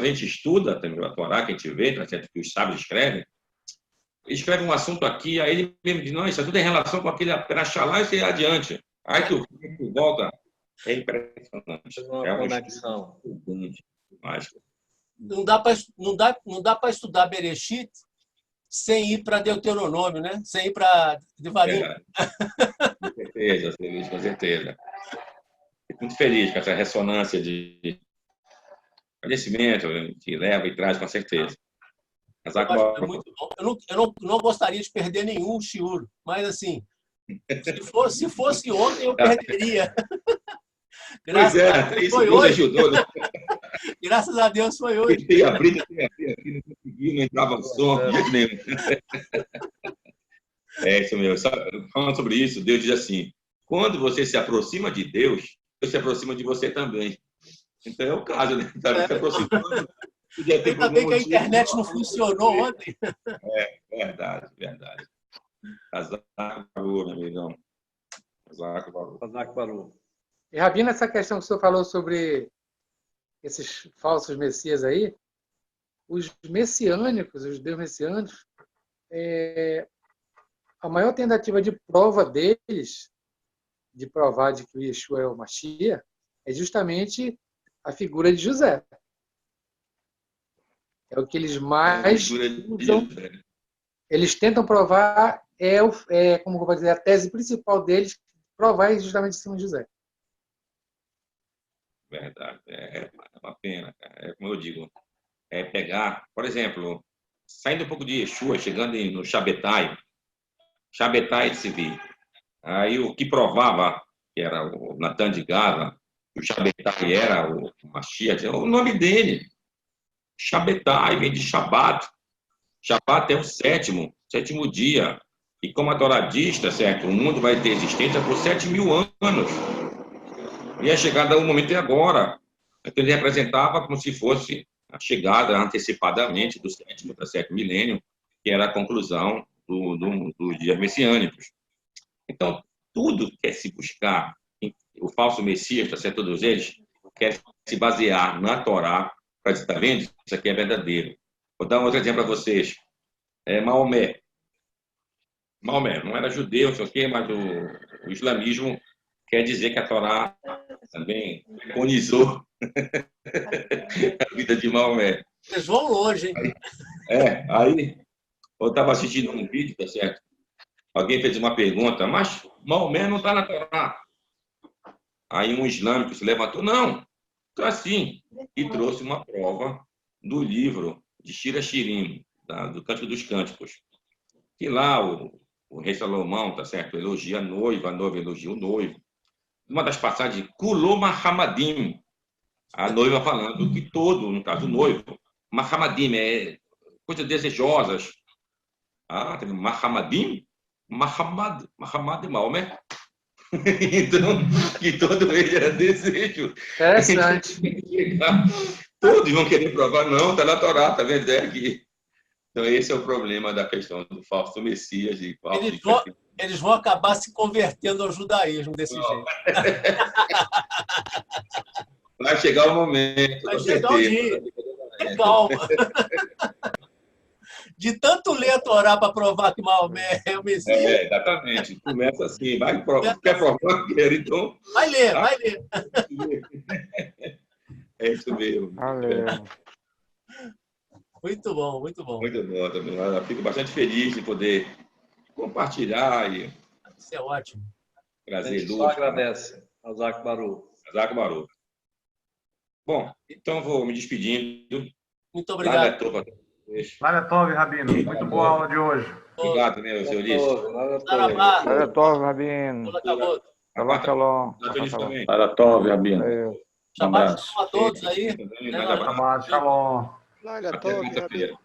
a gente estuda também a Torá, que a gente vê, que os sábios escrevem, ele escreve um assunto aqui, aí ele mesmo diz, não, isso é tudo em relação com aquele Perachalá e seguir adiante. Aí que o tempo volta, é impressionante. Uma conexão. Mágico. Não dá para estudar Bereshit sem ir para Deuteronômio, né? Sem ir para Devarim. Com certeza, com certeza. Fico muito feliz com essa ressonância de conhecimento que leva e traz, com certeza. É muito bom. Eu não gostaria de perder nenhum shiur, mas assim, se fosse ontem, eu perderia. Pois é, isso foi Deus hoje. ajudou. Né? Graças a Deus foi hoje. Tentei abrir, aqui, não consegui, não entrava som, de jeito nenhum. É isso mesmo. Falando sobre isso, Deus diz assim, quando você se aproxima de Deus, Deus se aproxima de você também. Então é o caso, né? Está se aproximando. Ainda bem que a internet não funcionou ontem. Verdade. Casaco valor, meu amigão. Casaco valor. E, Rabino, essa questão que o senhor falou sobre esses falsos messias aí, os messiânicos, os judeus messiânicos, a maior tentativa de prova deles, de provar de que o Yeshua é o Mashiach, é justamente a figura de José. É o que eles É uma mais mistura de usam. Deus, né? Eles tentam provar, como eu vou dizer, a tese principal deles, provar justamente em cima de José. Verdade. É uma pena, cara. É como eu digo, é pegar, por exemplo, saindo um pouco de Yeshua, chegando no Shabetai de Sevi. Aí o que provava, que era o Natan de Gaza, que o Shabetai era o Mashiach, o nome dele. Shabetai vem de Shabat. Shabat é o sétimo dia. E como a Torá diz, tá certo? O mundo vai ter existência por 7.000 anos. E a chegada do momento é agora. Então, ele representava como se fosse a chegada antecipadamente do sétimo para sétimo milênio, que era a conclusão dos dias messiânicos. Então, tudo quer se buscar, o falso Messias, tá certo? Todos eles, quer se basear na Torá para dizer, está vendo? Isso aqui é verdadeiro. Vou dar um outro exemplo para vocês. Maomé. Maomé não era judeu, não sei o quê, mas o islamismo quer dizer que a Torá também preconizou a vida de Maomé. Vocês vão longe, hein? Aí eu estava assistindo um vídeo, tá certo? Alguém fez uma pergunta, mas Maomé não está na Torá. Aí um islâmico se levantou, não, está sim, e trouxe uma prova do livro de Shira Shirim, do Cântico dos Cânticos, que lá o rei Salomão, tá certo, elogia a noiva elogia o noivo. Uma das passagens, Kulô Mahamadim, a noiva falando que todo, no caso o noivo, Mahamadim é coisas desejosas. Mahamadim? Mahamad é Maomé. Então, que todo ele era desejo. Interessante. Todos vão querer provar, não, está na Torá, está vendo? Aqui. Então, esse é o problema da questão do falso Messias. Eles vão acabar se convertendo ao judaísmo desse jeito. Vai chegar o momento. Vai chegar o dia. Tem calma. De tanto ler a Torá para provar que Maomé é o Messias. Exatamente. Começa assim. Quer provar? Quer, então. Vai ler. É isso mesmo. Valeu. Muito bom. Muito bom também. Eu fico bastante feliz de poder compartilhar e Isso é ótimo. trazer A gente luz. só agradece ao Zac Baru. Zac Baru. Bom, então vou me despedindo. Muito obrigado. Lália Tov, Rabino. Muito boa aula de hoje. Obrigado, né, seu Ulisses. Lália Tov, Rabino. Shalom, shalom. Lália Tov, Rabino. Shabbat shalom a todos aí. Shabbat shalom. Até quarta-feira.